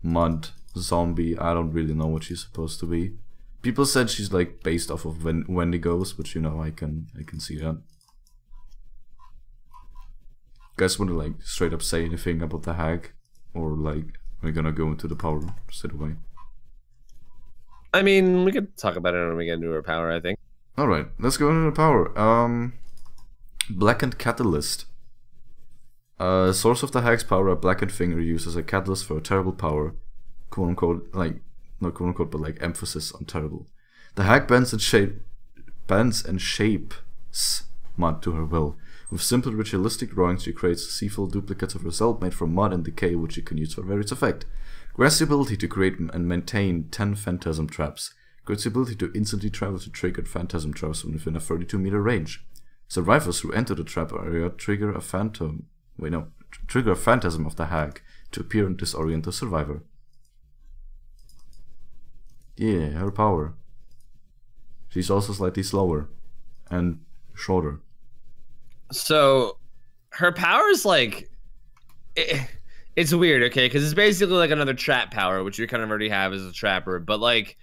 mud zombie. I don't really know what she's supposed to be. People said she's like based off of Wendigos, but you know, I can see that. You guys want to like straight up say anything about the hag, or like we're gonna go into the power straight away? I mean, we could talk about it when we get into her power, I think. All right, let's go into the power. Blackened Catalyst. Source of the hag's power, a blackened finger used as a catalyst for a terrible power, quote unquote, like not quote unquote, but like emphasis on terrible. The hag bends and shapes mud to her will. With simple ritualistic drawings, she creates seaful duplicates of herself made from mud and decay, which she can use for various effect. Grants the ability to create and maintain 10 phantasm traps. Grants the ability to instantly travel to triggered phantasm traps within a 32-meter range. Survivors who enter the trap area trigger a phantasm of the hag to appear and disorient the survivor. Yeah, her power. She's also slightly slower and shorter. So her power is like it's weird, okay, because it's basically like another trap power, which you kind of already have as a trapper, but like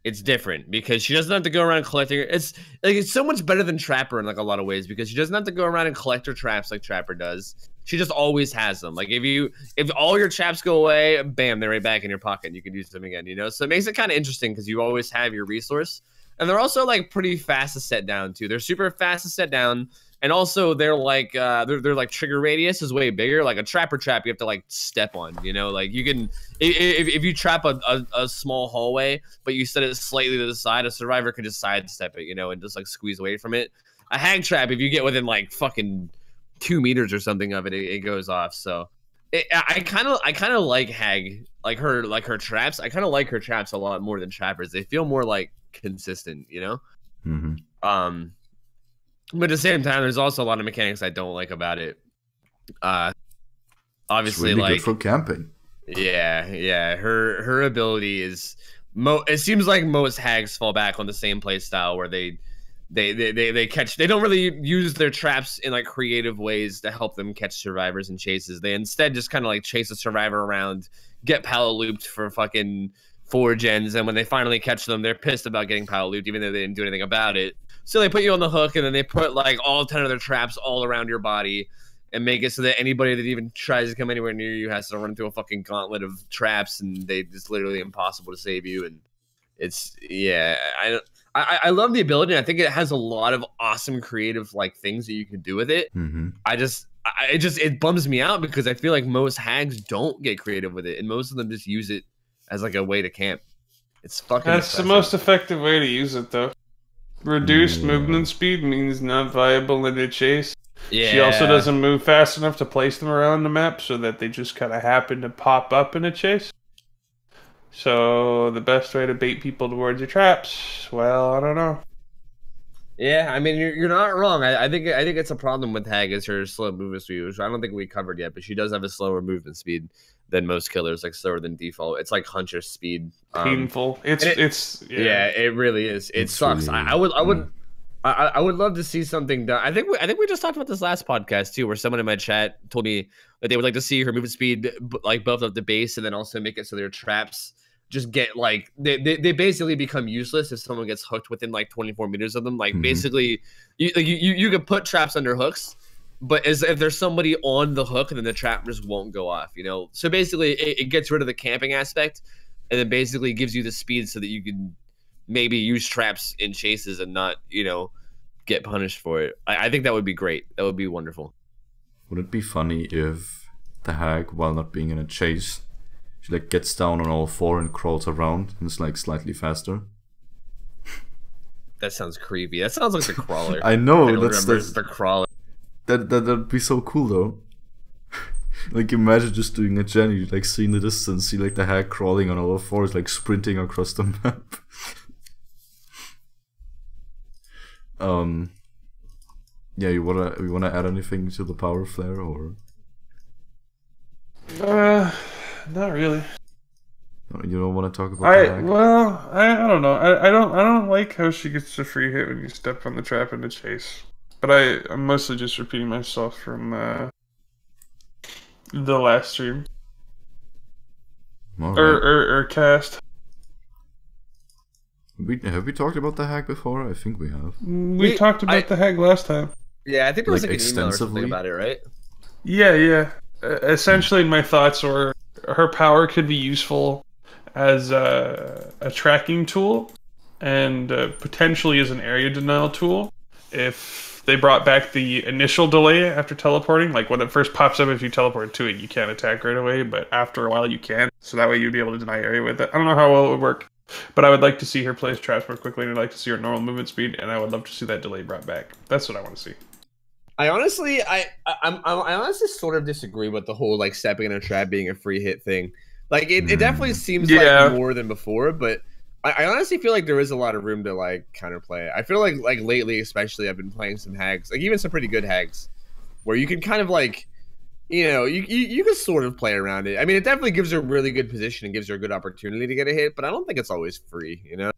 it's different because she doesn't have to go around collecting. It's so much better than Trapper in like a lot of ways, because she doesn't have to go around and collect her traps like Trapper does. She just always has them. Like if all your traps go away, bam, they're right back in your pocket and you can use them again, you know? So it makes it kind of interesting because you always have your resource. And they're also like pretty fast to set down too. They're super fast to set down. And also they're like they're like trigger radius is way bigger. Like a trapper trap you have to like step on, you know, like you can if you trap a small hallway but you set it slightly to the side, a survivor can just sidestep it, you know, and just like squeeze away from it. A hag trap, if you get within like fucking 2 meters or something of it, it goes off. So I kind of like hag, like her traps. I kind of like her traps a lot more than trappers. They feel more like consistent, you know. Mm-hmm. But at the same time, there's also a lot of mechanics I don't like about it. Obviously, it's really like good for camping. Yeah. Her ability is it seems like most hags fall back on the same play style where they catch. They don't really use their traps in like creative ways to help them catch survivors and chases. They instead just kind of like chase a survivor around, get pallet looped for fucking 4 gens, and when they finally catch them, they're pissed about getting pallet looped, even though they didn't do anything about it. So they put you on the hook, and then they put like all 10 of their traps all around your body and make it so that anybody that even tries to come anywhere near you has to run through a fucking gauntlet of traps, and it's literally impossible to save you. And it's, yeah, I love the ability. I think it has a lot of awesome creative like things that you can do with it. Mm-hmm. I just it bums me out because I feel like most hags don't get creative with it, and most of them just use it as like a way to camp. It's fucking. That's depressing. the most effective way to use it, though. Reduced movement speed means not viable in a chase. Yeah. She also doesn't move fast enough to place them around the map, so that they just kind of happen to pop up in a chase. So the best way to bait people towards your traps, well, I don't know. Yeah, I mean you're not wrong. I think it's a problem with Hag is her slow movement speed, which I don't think we covered yet, but she does have a slower movement speed than most killers, like slower than default. It's like Hunter speed. Painful. It's yeah, it really is. It sucks. Really, I would love to see something done. I think we just talked about this last podcast too, where someone in my chat told me that they would like to see her movement speed like buff up the base, and then also make it so their traps just get like they basically become useless if someone gets hooked within like 24 meters of them. Like basically, you can put traps under hooks, but as if there's somebody on the hook, then the trap just won't go off. You know, so basically it gets rid of the camping aspect, and then basically gives you the speed so that you can maybe use traps in chases and not, you know, get punished for it. I think that would be great. That would be wonderful. Would it be funny if the hag, while not being in a chase, she like gets down on all four and crawls around and is like slightly faster? That sounds creepy. That sounds like the crawler. I know, that's the crawler. That'd be so cool though. Like imagine just doing a gen, you like see in the distance, see like the hag crawling on all fours, like sprinting across the map. Yeah, you wanna add anything to the power flare or? Not really. You don't want to talk about the hag? Well, I don't know. I don't like how she gets a free hit when you step on the trap in the chase. But I'm mostly just repeating myself from the last stream. Right. Or cast. Have we talked about the hag before? I think we have. We talked about the hag last time. Yeah, I think there was Like like an email or something extensively? about it, right? Yeah. Essentially, my thoughts were her power could be useful as a tracking tool and potentially as an area denial tool if they brought back the initial delay after teleporting. Like when it first pops up, if you teleport to it, you can't attack right away, but after a while you can. So that way you'd be able to deny area with it. I don't know how well it would work, but I would like to see her place traps more quickly, and I'd like to see her normal movement speed, and I would love to see that delay brought back. That's what I want to see. I honestly, I honestly sort of disagree with the whole like stepping in a trap being a free hit thing. Like it definitely seems like more than before, but I honestly feel like there is a lot of room to like counterplay. I feel like lately, especially, I've been playing some hags, like even some pretty good hags, where you can kind of like, you know, you can sort of play around it. I mean, it definitely gives her a really good position and gives her a good opportunity to get a hit, but I don't think it's always free. You know?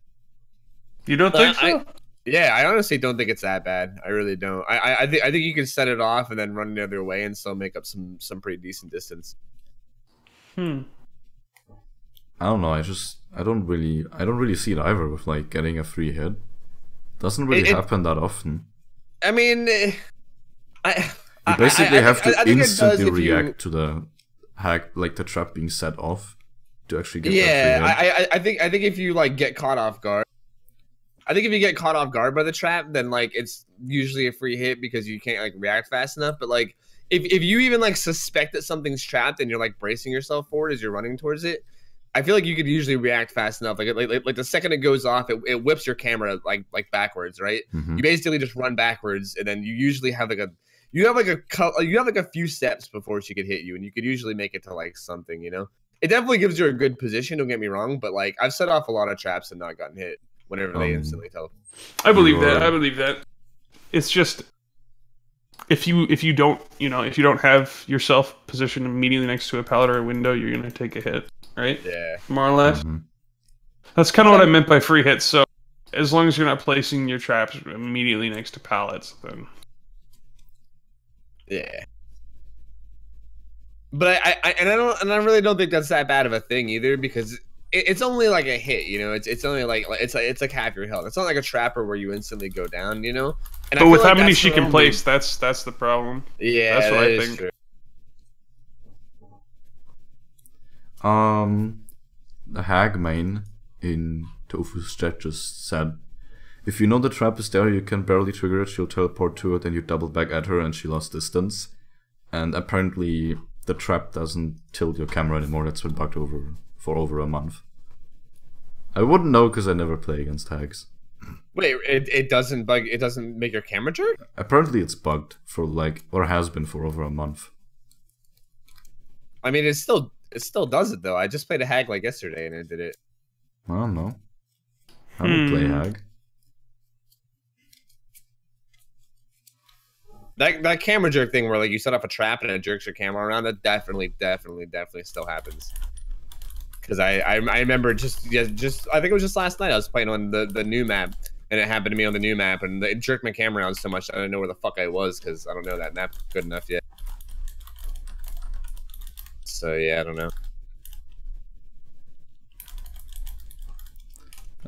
You don't think so? Yeah, I honestly don't think it's that bad. I really don't. I think you can set it off and then run the other way and still make up some pretty decent distance. I don't know. I don't really see it either with like getting a free hit. Doesn't really happen that often. I mean, you basically have to instantly react to the hack, like the trap being set off, to actually get that free hit. I think if you like get caught off guard. I think if you get caught off guard by the trap, then like it's usually a free hit because you can't like react fast enough. But like if you even like suspect that something's trapped and you're like bracing yourself forward as you're running towards it, I feel like you could usually react fast enough. Like the second it goes off, it whips your camera like backwards, right? You basically just run backwards, and then you usually have like a few steps before she could hit you, and you could usually make it to like something, you know. It definitely gives you a good position. Don't get me wrong, but like I've set off a lot of traps and not gotten hit whenever they instantly teleport. I believe that. It's just if you don't have yourself positioned immediately next to a pallet or a window, you're gonna take a hit, right? Yeah, more or less. That's kind of what I meant by free hits. So as long as you're not placing your traps immediately next to pallets, then yeah. But I really don't think that's that bad of a thing either, because it's only like a hit, you know. It's only like it's like half your health. It's not like a trapper where you instantly go down, you know. And but with how many she can place, that's the problem. Yeah, that's what I think. True. The hag main in Tofu's chat just said, if you know the trap is there, you can barely trigger it. She'll teleport to it, and you double back at her, and she lost distance. and apparently the trap doesn't tilt your camera anymore. That's been bugged for over a month. I wouldn't know because I never play against hags. Wait, it doesn't bug. It doesn't make your camera jerk? Apparently it's bugged for like, or has been for over a month. I mean, it still does it though. I just played a hag like yesterday and it did it. I don't know. I don't play hag. That camera jerk thing where like you set up a trap and it jerks your camera around, that definitely still happens. Because I remember just I think it was just last night I was playing on the new map and it happened to me on the new map and it jerked my camera around so much I didn't know where the fuck I was because I don't know that map good enough yet. So yeah, I don't know.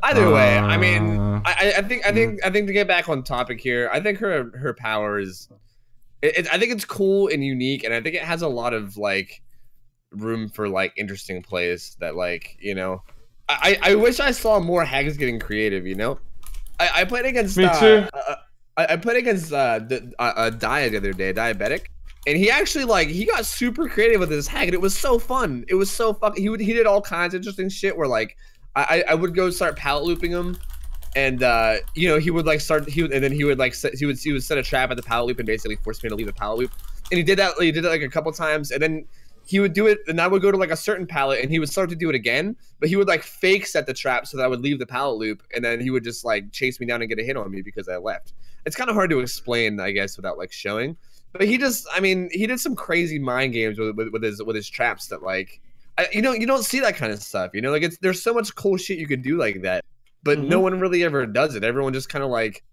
Either way, I mean, I think to get back on topic here, I think her power is, I think it's cool and unique, and I think it has a lot of like room for like interesting plays that like I wish I saw more hags getting creative. I played against me too. I played against Dia the other day, Diabetic. And he actually he got super creative with his hag, and it was so fun. It was so fucking. He did all kinds of interesting shit where like I would go start pallet looping him, and he would like start he would set a trap at the pallet loop and basically force me to leave the pallet loop. And he did that like a couple times, and then he would do it, and I would go to like a certain pallet, and he would start to do it again, but he would like fake set the trap so that I would leave the pallet loop, and then he would just like chase me down and get a hit on me because I left. It's kind of hard to explain, I guess, without like showing. But he did some crazy mind games with his traps that like, you don't see that kind of stuff. Like there's so much cool shit you could do like that, but no one really ever does it. Everyone just kind of like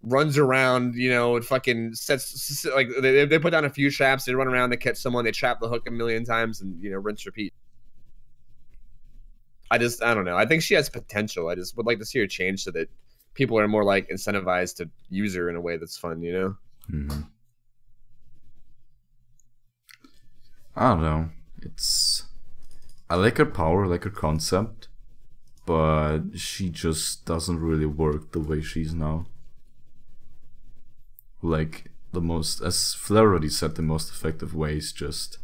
runs around, and fucking sets like they put down a few traps, they run around, they catch someone, they trap the hook a million times, and rinse repeat. I don't know. I think she has potential. I just would like to see her change so that people are more like incentivized to use her in a way that's fun. Mm-hmm. I don't know. I like her power, I like her concept, but she just doesn't really work the way she's now. Like as Flair already said, the most effective way is just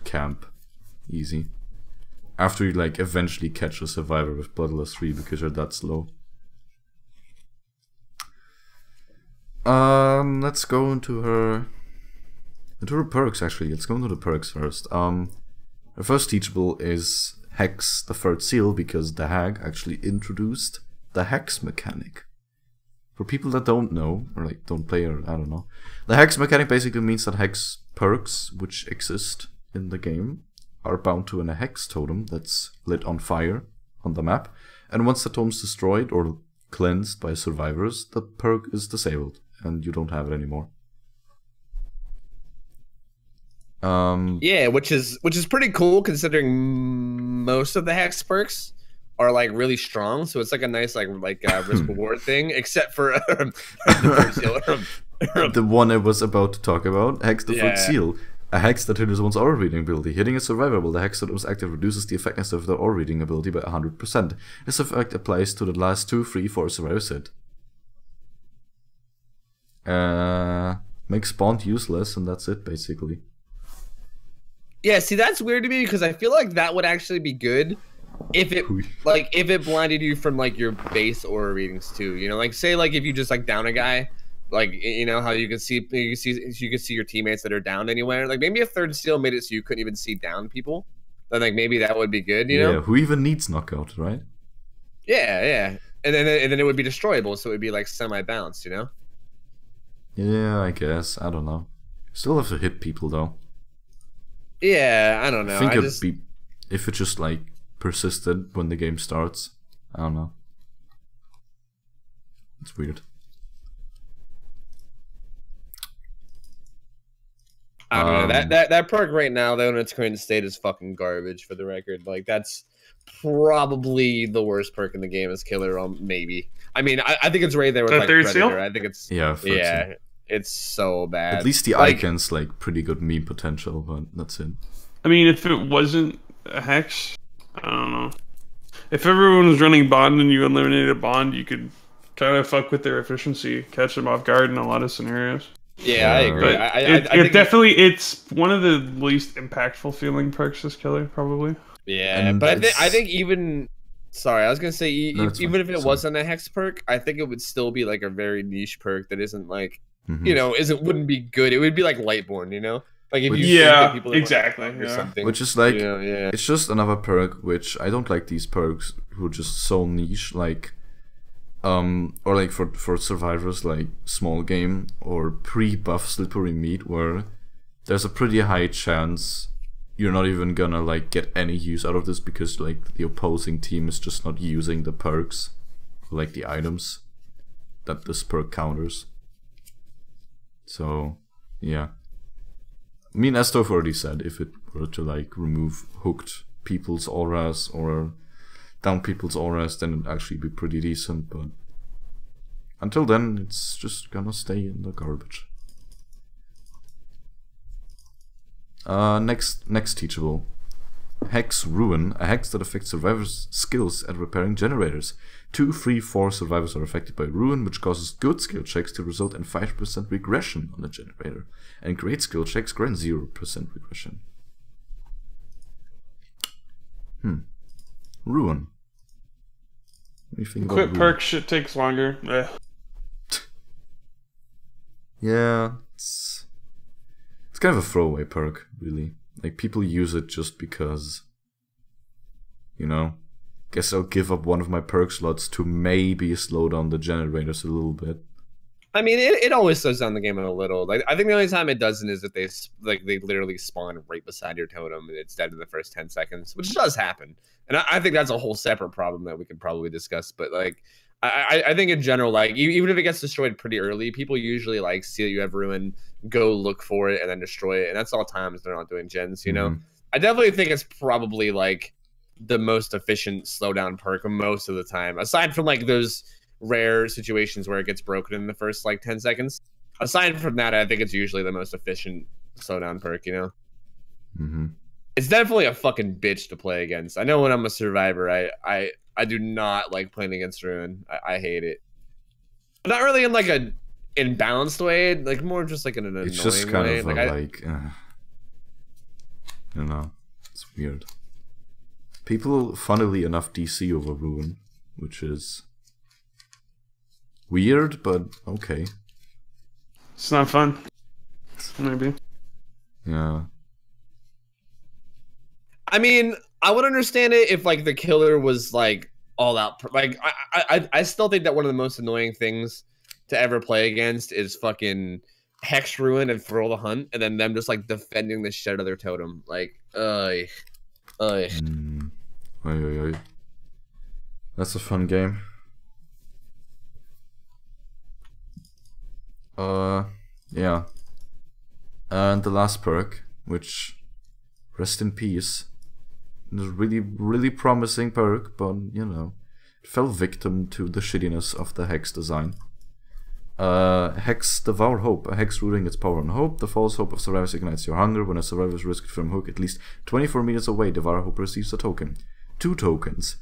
camp, easy. After you like eventually catch a survivor with Bloodlust 3 because you're that slow. Let's go into her perks actually. Let's go into the perks first. Her first teachable is Hex the Third Seal because the hag actually introduced the Hex mechanic. For people that don't know, or like don't play, or I don't know, the Hex mechanic basically means that Hex perks which exist in the game are bound to a Hex totem that's lit on fire on the map, and once the totem's destroyed or cleansed by survivors, the perk is disabled and you don't have it anymore. Yeah, which is pretty cool considering most of the Hex perks are like really strong, so it's like a nice like risk reward thing, except for the one I was about to talk about, Hex the Third Seal. A Hex that hinders one's aura reading ability. Hitting a survivor while the Hex that was active reduces the effectiveness of the aura reading ability by 100%. This effect applies to the last 2, 3, 4 survivors hit. Makes Bond useless, and that's it basically. Yeah, see, that's weird to me because I feel like that would actually be good if it blinded you from like your base aura readings too. Like say like if you just like down a guy, like how you can see your teammates that are downed anywhere. Like maybe a third seal made it so you couldn't even see down people. Then like maybe that would be good. You know? Yeah. Who even needs knockout, right? Yeah. And then it would be destroyable, so it would be like semi-balanced. Yeah, I guess. I don't know. Still have to hit people though. Yeah, I don't know. I think it'd be if it just like persisted when the game starts. I don't know. It's weird. I don't know. That perk right now, though, in its current state, is fucking garbage. For the record, like that's probably the worst perk in the game. Is Killer maybe. I mean, I think it's right there with like Third Predator. Seal? I think it's yeah. It's so bad. At least the icon's like pretty good meme potential, but that's it. I mean, if it wasn't a Hex, I don't know. If everyone was running Bond and you eliminated Bond, you could kind of fuck with their efficiency, catch them off guard in a lot of scenarios. Yeah, I agree. But I think definitely it's one of the least impactful feeling perks this killer probably. Yeah, And but I think even sorry, I was gonna say No, it's even fine. if it Sorry. wasn't a hex perk, I think it would still be like a very niche perk that isn't like Mhm. you know wouldn't be good. It would be like Lightborn, you know, like if you Yeah, think that people are exactly, or yeah. something, Which is like, you know, yeah. it's just another perk, which I don't like these perks who are just so niche, like, or like for survivors, like small game or pre-buff slippery meat, where there's a pretty high chance you're not even gonna like get any use out of this because like the opposing team is just not using the perks, like the items that this perk counters. So yeah, I mean, as Toph already said, if it were to like remove hooked people's auras or down people's auras, then it'd actually be pretty decent, but until then it's just gonna stay in the garbage. Next teachable. Hex Ruin, a hex that affects survivors' skills at repairing generators. 2, 3, 4 survivors are affected by Ruin, which causes good skill checks to result in 5% regression on the generator, and great skill checks grant 0% regression. Ruin. What do you think about Quit Ruin? perk shit takes longer. Yeah, it's kind of a throwaway perk, really. Like, people use it just because, you know, guess I'll give up one of my perk slots to maybe slow down the generators a little bit. I mean, it always slows down the game a little. Like I think the only time it doesn't is if they literally spawn right beside your totem and it's dead in the first 10 seconds, which does happen. And I think that's a whole separate problem that we could probably discuss. But like, I think in general, like even if it gets destroyed pretty early, people usually like see that you have Ruin, go look for it, and then destroy it. And that's all times they're not doing gens. You know, I definitely think it's probably like the most efficient slowdown perk most of the time, aside from like those rare situations where it gets broken in the first like 10 seconds. Aside from that, I think it's usually the most efficient slowdown perk, you know? It's definitely a fucking bitch to play against. I know when I'm a survivor, I do not like playing against Ruin. I hate it. But not really in like a imbalanced way, like more just like in an annoying way. It's just kind of like, you know, it's weird. People, funnily enough, DC over Ruin, which is weird, but okay. It's not fun. Maybe. Yeah. I mean, I would understand it if like the killer was like all out. Like I still think that one of the most annoying things to ever play against is fucking Hex Ruin and Thrill the Hunt, and then them just like defending the shit out of their totem. Like, That's a fun game. Yeah. And the last perk, which, rest in peace, is a really promising perk, but you know, it fell victim to the shittiness of the Hex design. Hex Devour Hope. A Hex rooting its power on hope. The false hope of survivors ignites your hunger. When a survivor is rescued from hook at least 24 meters away, Devour Hope receives a token. 2 tokens.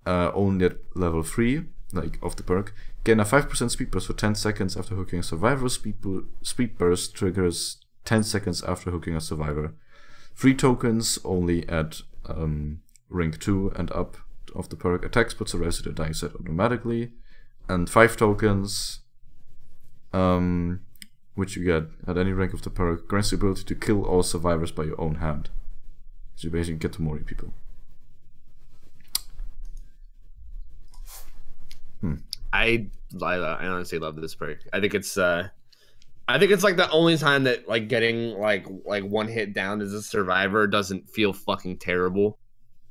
Only at level 3, like of the perk. Gain a 5% speed burst for 10 seconds after hooking a survivor. Speed burst triggers 10 seconds after hooking a survivor. 3 tokens only at rank 2 and up of the perk. Attacks puts survivors to the dying set automatically. And 5 tokens, which you get at any rank of the perk, grants the ability to kill all survivors by your own hand. So you basically get to mori people. I honestly love this perk. I think it's like the only time that like getting like one hit down as a survivor doesn't feel fucking terrible.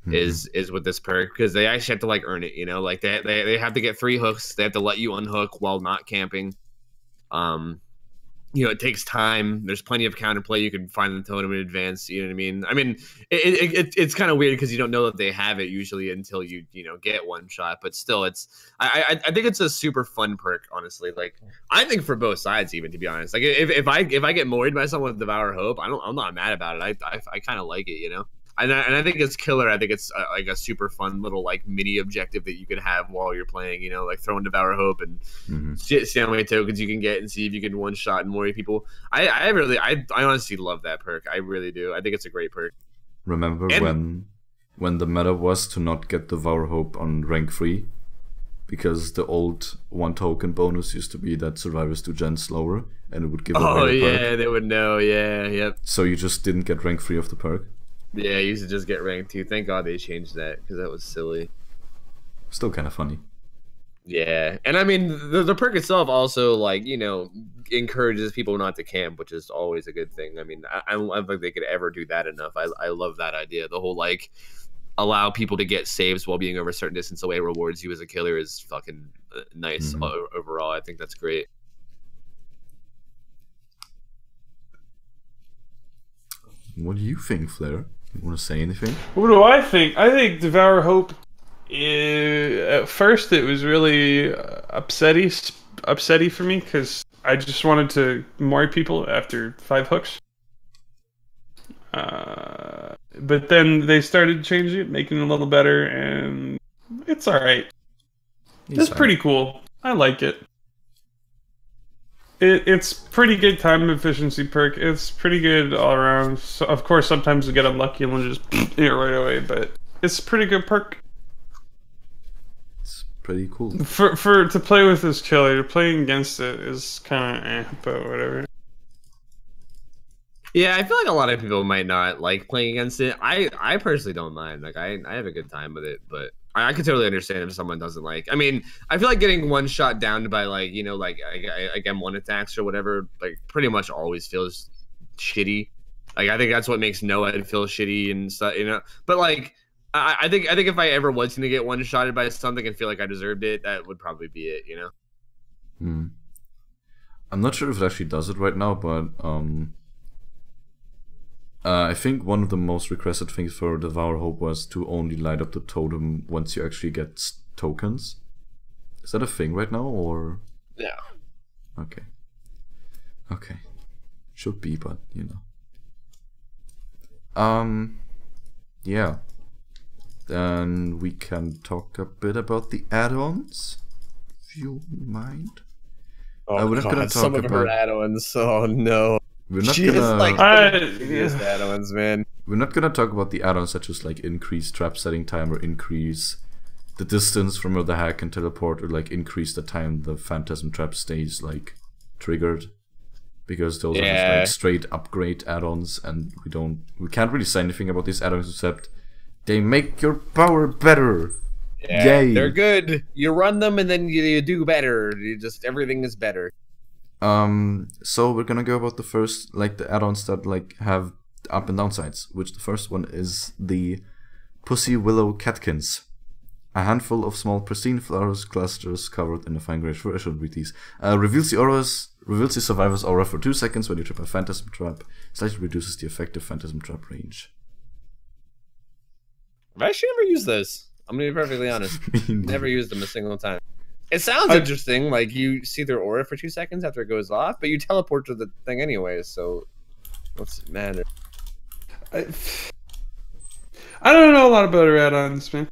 Is with this perk, because they actually have to like earn it, you know, like they have to get 3 hooks, they have to let you unhook while not camping. You know, it takes time. There's plenty of counterplay. You can find the totem in advance. You know what I mean? I mean, it's kind of weird because you don't know that they have it usually until you get one shot. But still, I think it's a super fun perk. Honestly, like I think for both sides, even to be honest, like if I get moried by someone with Devour Hope, I'm not mad about it. I kind of like it. You know, and I think it's killer. I think it's like a super fun little like mini objective that you could have while you're playing. You know, like throwing Devour Hope and see how many tokens you can get and see if you can one shot more people. I honestly love that perk. I really do. I think it's a great perk. Remember when the meta was to not get Devour Hope on rank 3? Because the old 1 token bonus used to be that survivors do gen slower, and it would give away the perk. They would know, yep. So you just didn't get rank 3 of the perk? Yeah, you used to just get rank 2. Thank God they changed that, because that was silly. Still kind of funny. Yeah, and I mean, the perk itself also, like, you know, encourages people not to camp, which is always a good thing. I mean, I don't think they could ever do that enough. I love that idea. The whole, like, allow people to get saves while being over a certain distance away rewards you as a killer is fucking nice overall. I think that's great. What do you think, Flair? You want to say anything? What do I think? I think Devour Hope, at first it was really upsetty for me because I just wanted to more people after 5 hooks. But then they started changing it, making it a little better, and it's alright. It's pretty cool. I like it. It's pretty good time efficiency perk. It's pretty good all around. So, of course, sometimes you get unlucky and then just it right away, but it's a pretty good perk. It's pretty cool. For to play with this killer, playing against it is kind of but whatever. Yeah, I feel like a lot of people might not like playing against it. I personally don't mind. Like, I have a good time with it, but I could totally understand if someone doesn't like. I mean, I feel like getting one shot down by, like, you know, like M1 attacks or whatever, like, pretty much always feels shitty. Like, I think that's what makes Noah feel shitty and stuff, you know. But like, I think if I ever was gonna get one shotted by something and feel like I deserved it, that would probably be it, you know. I'm not sure if it actually does it right now, but I think one of the most requested things for Devour Hope was to only light up the totem once you actually get tokens. Is that a thing right now, or? Yeah. Okay. Okay. Should be, but you know. Yeah. Then we can talk a bit about the add-ons, if you mind. Oh, we're not gonna talk some of her add-ons. Oh no. We're not add-ons, man. We're not gonna talk about the add-ons that just like increase trap setting time or increase the distance from where the hack can teleport, or like increase the time the phantasm trap stays like triggered, because those are just like straight upgrade add-ons, and we can't really say anything about these add-ons except they make your power better. Yeah, yay. They're good. You run them and then you do better. Everything is better. So we're gonna go about the first, like, the add-ons that like have up and downsides, which the first one is the Pussy Willow Catkins. A handful of small pristine flowers clusters covered in a fine grayish fur. I should read these. Reveals the survivor's aura for 2 seconds when you trip a phantasm trap. Slightly reduces the effective phantasm trap range. I've actually never used those. I'm gonna be perfectly honest. Never used them a single time. It sounds interesting, like you see their aura for 2 seconds after it goes off, but you teleport to the thing anyway, so what's it matter? I don't know a lot about her add-ons, man.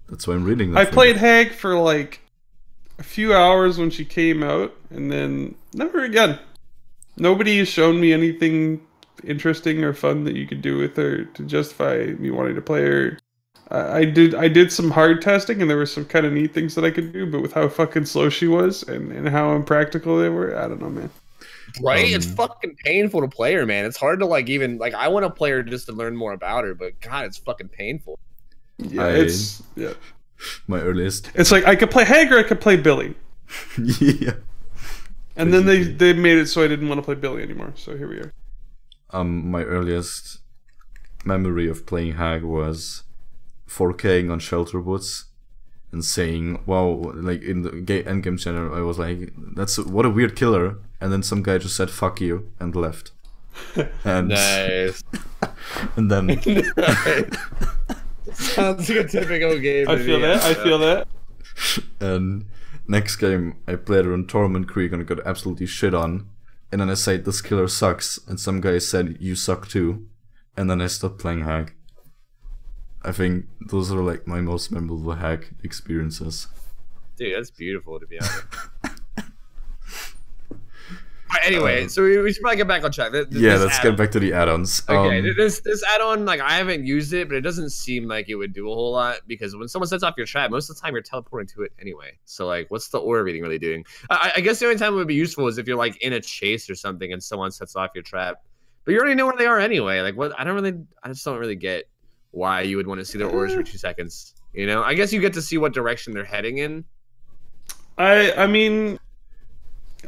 That's why I'm reading that. I played Hag for like a few hours when she came out, and then never again. Nobody has shown me anything interesting or fun that you could do with her to justify me wanting to play her. I did some hard testing, and there were some kind of neat things that I could do, but with how fucking slow she was and how impractical they were, I don't know, man. Right? It's fucking painful to play her, man. It's hard to like even like I want to play her just to learn more about her, but God, it's fucking painful. Yeah, my earliest. It's like I could play Hag or I could play Billy. Yeah. And then they made it so I didn't want to play Billy anymore. So here we are. My earliest memory of playing Hag was 4King on Shelter Woods and saying, wow, like in the endgame channel, I was like, what a weird killer. And then some guy just said, fuck you, and left. And nice. And then sounds like a typical game. I feel that. And next game, I played her on Torment Creek and I got absolutely shit on. And then I said, this killer sucks. And some guy said, you suck too. And then I stopped playing Hag. I think those are like my most memorable hack experiences. Dude, that's beautiful to be honest. Anyway, so we should probably get back on track. Let's get back to the add-ons. Okay, this add-on, like I haven't used it, but it doesn't seem like it would do a whole lot because when someone sets off your trap, most of the time you're teleporting to it anyway. So like, what's the aura reading really doing? I guess the only time it would be useful is if you're like in a chase or something and someone sets off your trap, but you already know where they are anyway. Like, what? I just don't really get why you would want to see their auras for 2 seconds. You know, I guess you get to see what direction they're heading in. I mean,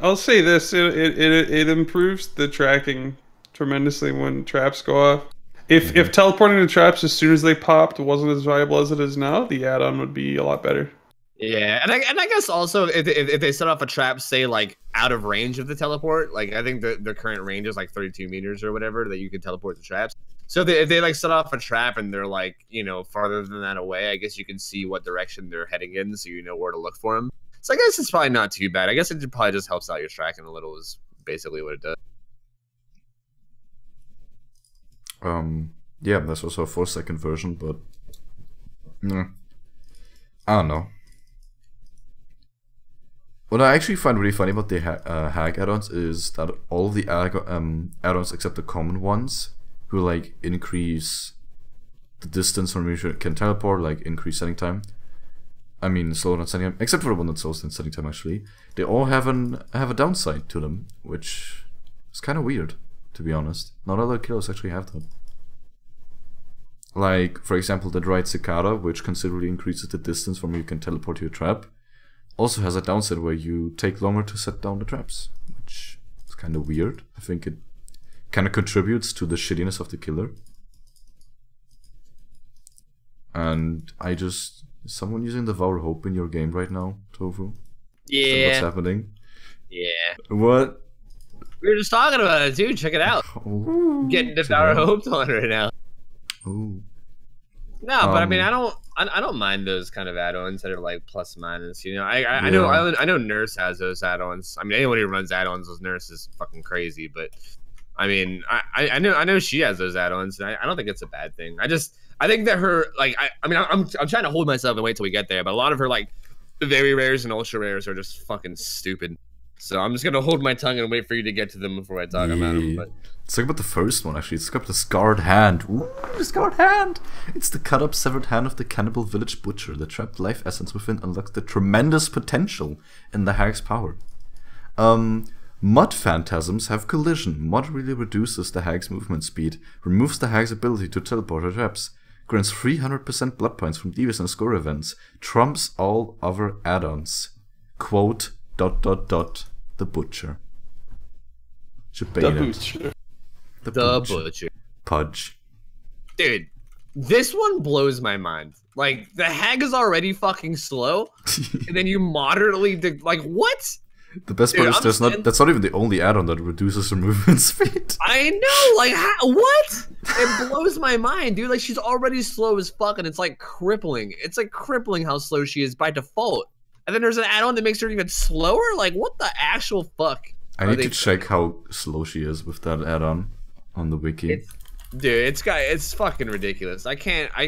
I'll say this: it improves the tracking tremendously when traps go off. If teleporting to traps as soon as they popped wasn't as viable as it is now, the add-on would be a lot better. Yeah, and I guess also if they set off a trap, say like out of range of the teleport, like I think the current range is like 32 meters or whatever that you could teleport the traps. So if they like set off a trap and they're like, you know, farther than that away, I guess you can see what direction they're heading in, so you know where to look for them. So I guess it's probably not too bad. I guess it probably just helps out your tracking a little is basically what it does. Yeah, that's also a 4-second version, but no, I don't know. What I actually find really funny about the hack add-ons is that all the add-ons except the common ones, who like increase the distance from which you can teleport, like increase setting time. I mean, slow down setting time, except for the one that slows down setting time. Actually, they all have a downside to them, which is kind of weird, to be honest. Not other killers actually have that. Like, for example, the Dried Cicada, which considerably increases the distance from where you can teleport to your trap, also has a downside where you take longer to set down the traps, which is kind of weird. I think it kind of contributes to the shittiness of the killer. And is someone using Devour Hope in your game right now, Tofu? Yeah. What's happening? Yeah. What? We were just talking about it, dude. Check it out. Oh, Getting Devour Hope on right now. Oh. No, but I mean, I don't mind those kind of add-ons that are like plus minus. You know, I know Nurse has those add-ons. I mean, anyone who runs add-ons with Nurse is fucking crazy. But I mean, I know she has those add-ons, and I don't think it's a bad thing. I think that her like I mean I'm trying to hold myself and wait till we get there, but a lot of her like very rares and ultra rares are just fucking stupid. So I'm just gonna hold my tongue and wait for you to get to them before I talk about them. But let's talk about the first one actually. It's got the Scarred Hand. Ooh, the Scarred Hand! It's the cut up severed hand of the cannibal village butcher. The trapped life essence within unlocks the tremendous potential in the hag's power. Mud phantasms have collision. Mud really reduces the hag's movement speed, removes the hag's ability to teleport her traps, grants 300% blood points from devious and score events, trumps all other add-ons. Quote, ... the butcher. The butcher. The butcher. Pudge. Dude, this one blows my mind. Like, the hag is already fucking slow, and then you moderately, like, what? The best part is that's not even the only add-on that reduces her movement speed. I know, like, what? It blows my mind, dude. Like, she's already slow as fuck, and it's like crippling. It's like crippling how slow she is by default. And then there's an add-on that makes her even slower? Like, what the actual fuck? I need to check how slow she is with that add-on on the wiki. Dude, it's fucking ridiculous. I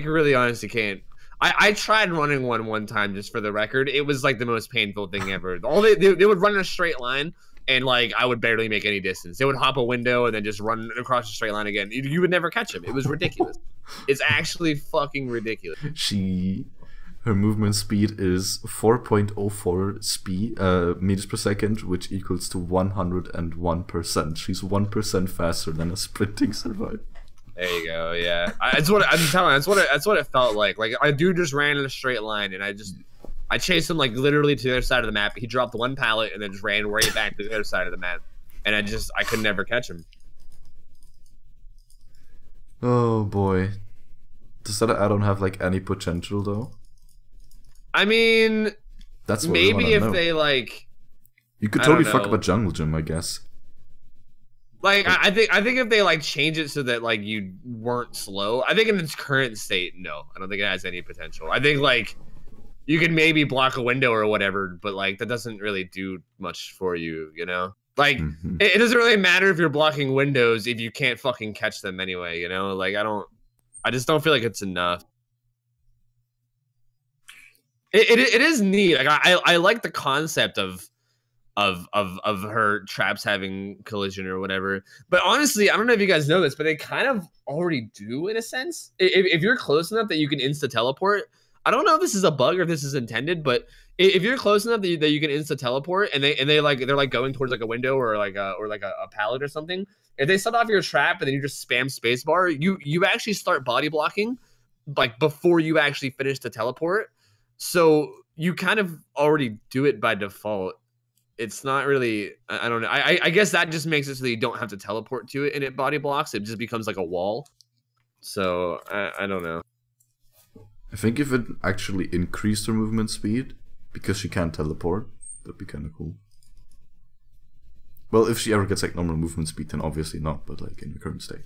really honestly can't. I tried running one time just for the record. It was like the most painful thing ever. They would run in a straight line, and like I would barely make any distance. They would hop a window and then just run across a straight line again. You would never catch them. It was ridiculous. It's actually fucking ridiculous. Her movement speed is 4.04 meters per second, which equals to 101%. She's 1% faster than a sprinting survivor. There you go. Yeah, it's what I'm telling. That's what it felt like. Like a dude just ran in a straight line, and I chased him like literally to the other side of the map. He dropped one pallet and then just ran right back to the other side of the map, and I could never catch him. Oh boy, does that add-on have like any potential though? I mean, that's what maybe if they like, you could totally fuck up a jungle gym, I guess. Like I think if they like change it so that like you weren't slow, I think in its current state, no, I don't think it has any potential. I think like you can maybe block a window or whatever, but like that doesn't really do much for you, you know? Like it doesn't really matter if you're blocking windows if you can't fucking catch them anyway, you know? Like I just don't feel like it's enough. It is neat. Like I like the concept of her traps having collision or whatever. But honestly, I don't know if you guys know this, but they kind of already do in a sense. If you're close enough that you can insta teleport, I don't know if this is a bug or if this is intended, but if you're close enough that you can insta teleport and they're like going towards like a window or like a pallet or something, if they set off your trap and then you just spam spacebar, you actually start body blocking like before you actually finish the teleport. So you kind of already do it by default. It's not really, I don't know. I guess that just makes it so that you don't have to teleport to it and it body blocks. It just becomes like a wall. So I don't know. I think if it actually increased her movement speed, because she can't teleport, that'd be kind of cool. Well, if she ever gets like normal movement speed, then obviously not, but like in the current state.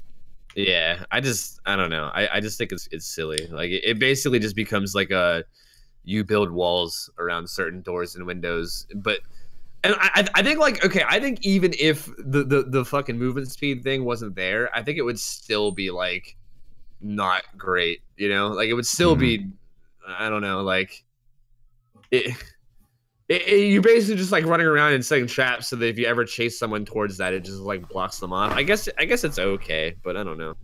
Yeah, I don't know. I just think it's silly. Like it basically just becomes like you build walls around certain doors and windows, but and I think like okay, I think even if the fucking movement speed thing wasn't there, I think it would still be like not great, you know? Like it would still be, I don't know, like you're basically just like running around and setting traps so that if you ever chase someone towards that, it just like blocks them off. I guess it's okay, but I don't know.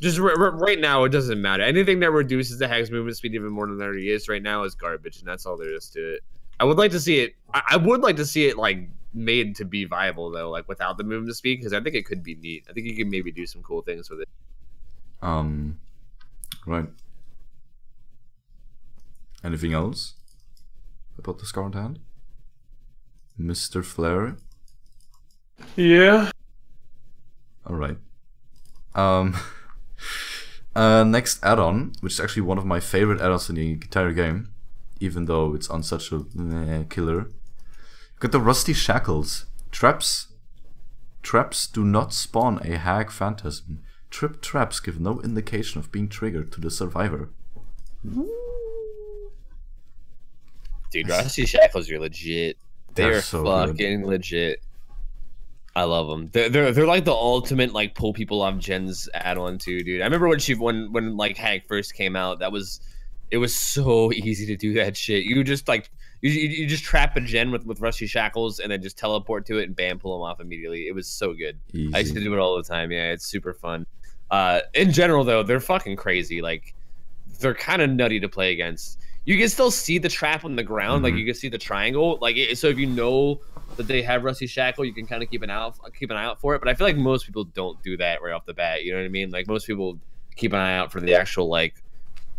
Just right now, it doesn't matter. Anything that reduces the hag's movement speed even more than there already is right now is garbage, and that's all there is to it. I would like to see it. I would like to see it like made to be viable though, like without the movement speed, because I think it could be neat. I think you could maybe do some cool things with it. Right. Anything else about the Scarred Hand, Mr. Flare? Yeah. All right. Next add-on, which is actually one of my favorite add-ons in the entire game, even though it's on such a killer. Got the Rusty Shackles. Traps do not spawn a hag phantasm. Trip traps give no indication of being triggered to the survivor. Dude, Rusty Shackles are legit. They're so fucking legit. I love them. They're like the ultimate like pull people off gens add-on too, dude. I remember when like Hag first came out, it was so easy to do that shit. You just like you just trap a gen with Rusty Shackles and then just teleport to it and bam, pull them off immediately. It was so good. Easy. I used to do it all the time. Yeah, it's super fun. In general though, they're fucking crazy. Like they're kind of nutty to play against. You can still see the trap on the ground, like you can see the triangle. Like so, if you know that they have Rusty Shackle, you can kind of keep an eye out for it. But I feel like most people don't do that right off the bat. You know what I mean? Like most people keep an eye out for the actual like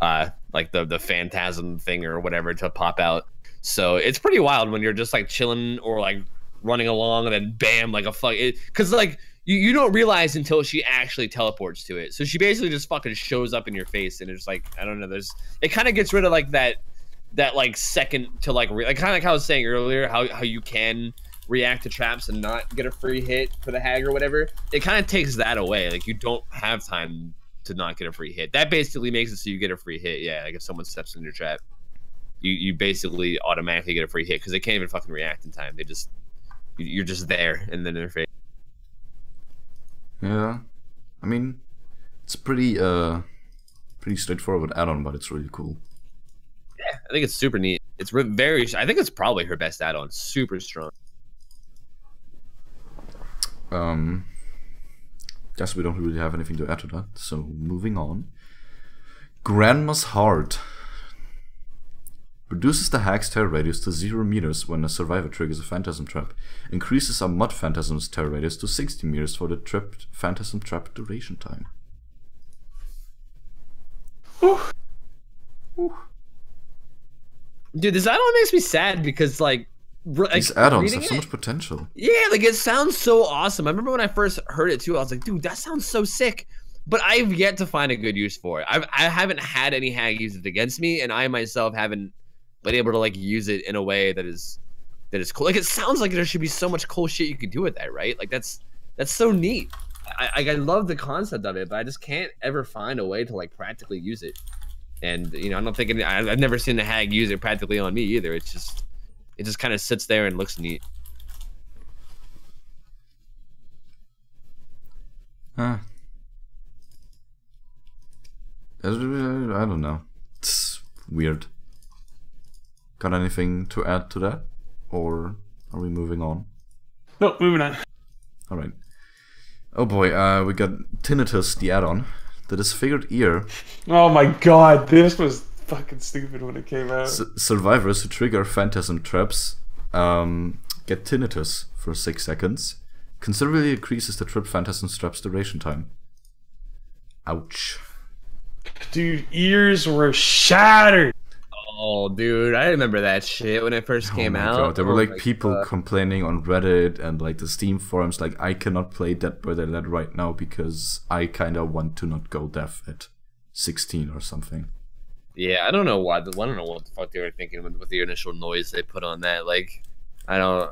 the phantasm thing or whatever to pop out. So it's pretty wild when you're just like chilling or like running along and then bam, like a fuck. Because like you don't realize until she actually teleports to it. So she basically just fucking shows up in your face and it's like, I don't know, it kind of gets rid of like that like second to like kind of like how I was saying earlier, how you can react to traps and not get a free hit for the hag or whatever. It kind of takes that away. Like you don't have time to not get a free hit. That basically makes it so you get a free hit. Yeah, like if someone steps in your trap, you basically automatically get a free hit because they can't even fucking react in time. You're just there and then they're face. Yeah, I mean, it's pretty straightforward add-on, but it's really cool. Yeah, I think it's super neat. It's very. I think it's probably her best add-on. Super strong. Guess we don't really have anything to add to that. So moving on. Grandma's Heart reduces the hag's terror radius to 0 meters when a survivor triggers a phantasm trap. Increases a mud phantasm's terror radius to 60 meters for the tripped phantasm trap duration time. Dude, this add-on makes me sad because like these add-ons have so much potential. Yeah, like it sounds so awesome. I remember when I first heard it too, I was like, dude, that sounds so sick. But I've yet to find a good use for it. I haven't had any hag use it against me, and I myself haven't been able to like use it in a way that is cool. Like it sounds like there should be so much cool shit you could do with that, right? Like that's so neat. I love the concept of it, but I just can't ever find a way to like practically use it. And you know, I don't think I've never seen the hag use it practically on me either. It just kind of sits there and looks neat. I don't know. It's weird. got anything to add to that, or are we moving on? No, moving on. All right. Oh boy, we got Tinnitus, the add-on, the disfigured ear. Oh my god, this was fucking stupid when it came out. Survivors who trigger phantasm traps get tinnitus for 6 seconds. Considerably increases the trip phantasm trap's duration time. Ouch. Dude, ears were shattered. Oh, dude, I remember that shit when it first came out. God. There were like people complaining on Reddit and like the Steam forums, like, I cannot play Dead by Daylight right now because I kind of want to not go deaf at 16 or something. Yeah, I don't know why. I don't know what the fuck they were thinking with the initial noise they put on that. Like, I don't.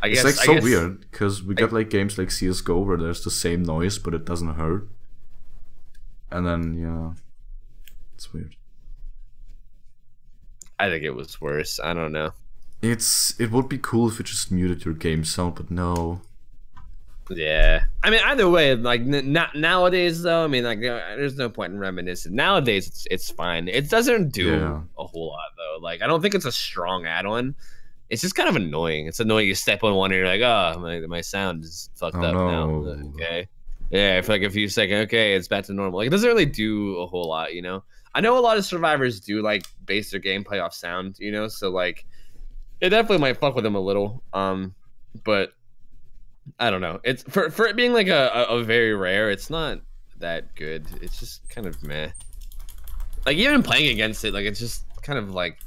I guess it's like so weird because we got like games like CS:GO where there's the same noise but it doesn't hurt, and then yeah, it's weird. I think it was worse. I don't know. It would be cool if you just muted your game sound, but no. Yeah, I mean, either way, like not nowadays though. I mean, like there's no point in reminiscing. Nowadays, it's fine. It doesn't do a whole lot though. Like I don't think it's a strong add-on. It's just kind of annoying. It's annoying. You step on one and you're like, oh, my sound is fucked up now. Okay. Yeah, for like a few seconds. Okay, it's back to normal. Like, it doesn't really do a whole lot, you know? I know a lot of survivors do, like, base their gameplay off sound, you know? So, like, it definitely might fuck with them a little. But, I don't know. It's for it being, like, a very rare, it's not that good. It's just kind of meh. Like, even playing against it, like, it's just kind of, like,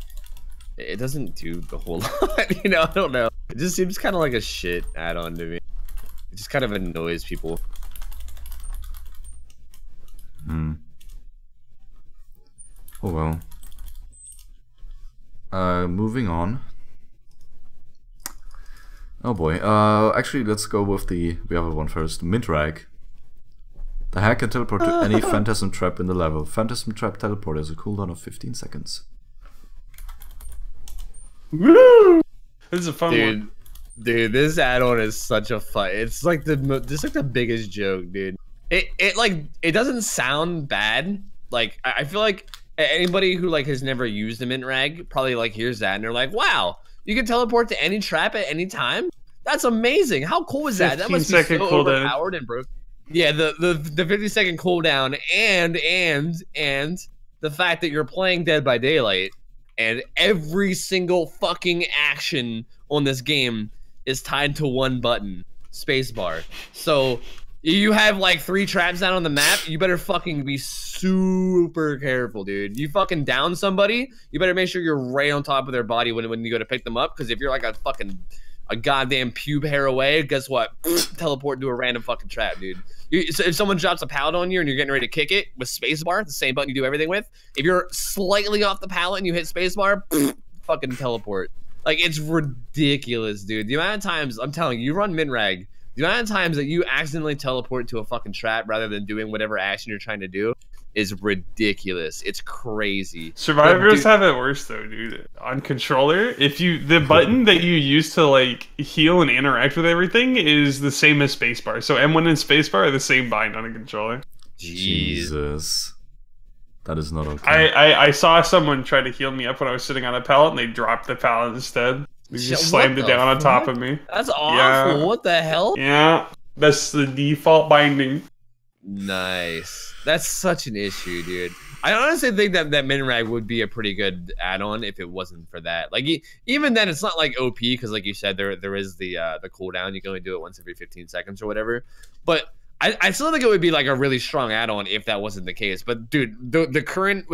it doesn't do the whole lot, you know? I don't know. It just seems kind of like a shit add-on to me. It just kind of annoys people. Oh well. Moving on. Oh boy. Actually, let's go with the other one first. Mintrag. The hack can teleport to any phantasm trap in the level. Phantasm trap teleport has a cooldown of 15 seconds. Woo! This is a fun one. Dude, this add-on is such a fun. It's like the biggest joke, dude. It doesn't sound bad. Like I feel like anybody who like has never used a Mintrag probably like hears that and they're like, wow, you can teleport to any trap at any time. That's amazing. How cool is that? That must be so overpowered and broken. Yeah, the 50-second cooldown and the fact that you're playing Dead by Daylight and every single fucking action on this game is tied to one button, spacebar. So you have like 3 traps down on the map, you better fucking be super careful, dude. You fucking down somebody, you better make sure you're right on top of their body when you go to pick them up, because if you're like a goddamn pube hair away, guess what? Teleport to a random fucking trap, dude. So if someone drops a pallet on you and you're getting ready to kick it with spacebar, the same button you do everything with, if you're slightly off the pallet and you hit spacebar, fucking teleport. Like, it's ridiculous, dude. The amount of times, I'm telling you, you run Minrag, the amount of times that you accidentally teleport to a fucking trap rather than doing whatever action you're trying to do is ridiculous. It's crazy. Survivors have it worse though, dude. On controller, the button that you use to like heal and interact with everything is the same as spacebar. So M1 and spacebar are the same bind on a controller. Jesus. That is not okay. I saw someone try to heal me up when I was sitting on a pallet and they dropped the pallet instead. They just slammed it down on top of me. That's awful. Yeah. What the hell? Yeah. That's the default binding. Nice. That's such an issue, dude. I honestly think that Minrag would be a pretty good add-on if it wasn't for that. Like, even then, it's not like OP because, like you said, there is the cooldown. You can only do it once every 15 seconds or whatever. But I still think it would be like a really strong add-on if that wasn't the case. But dude, the current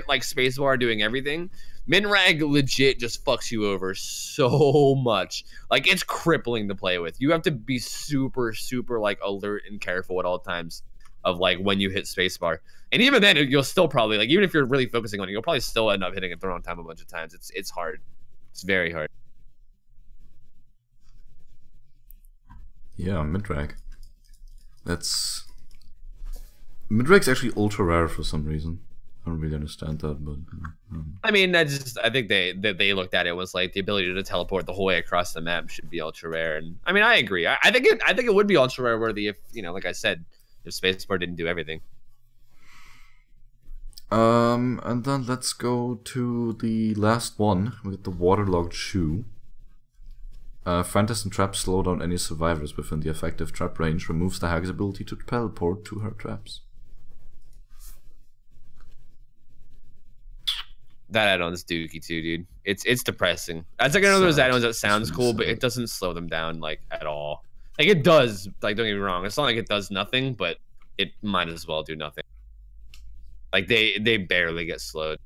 like spacebar doing everything, Minrag legit just fucks you over so much. Like, it's crippling to play with. You have to be super like alert and careful at all times of like when you hit spacebar. And even then, you'll still probably, like, even if you're really focusing on it, you'll probably still end up hitting it the wrong time a bunch of times. It's hard. It's very hard. Yeah, Minrag. Minrag's actually ultra rare for some reason. I don't really understand that, but I mean, I think they looked at it was like the ability to teleport the whole way across the map should be ultra rare, and I mean, I agree. I think it would be ultra rare worthy if, you know, like I said, if spacebar didn't do everything. And then let's go to the last one with the waterlogged shoe. Phantasm traps slow down any survivors within the effective trap range, removes the hag's ability to teleport to her traps. That add-on's dookie too, dude. It's depressing. That's like one of those add-ons that sounds cool, but it doesn't slow them down like at all. Like it does. Like don't get me wrong, it's not like it does nothing, but it might as well do nothing. Like they barely get slowed.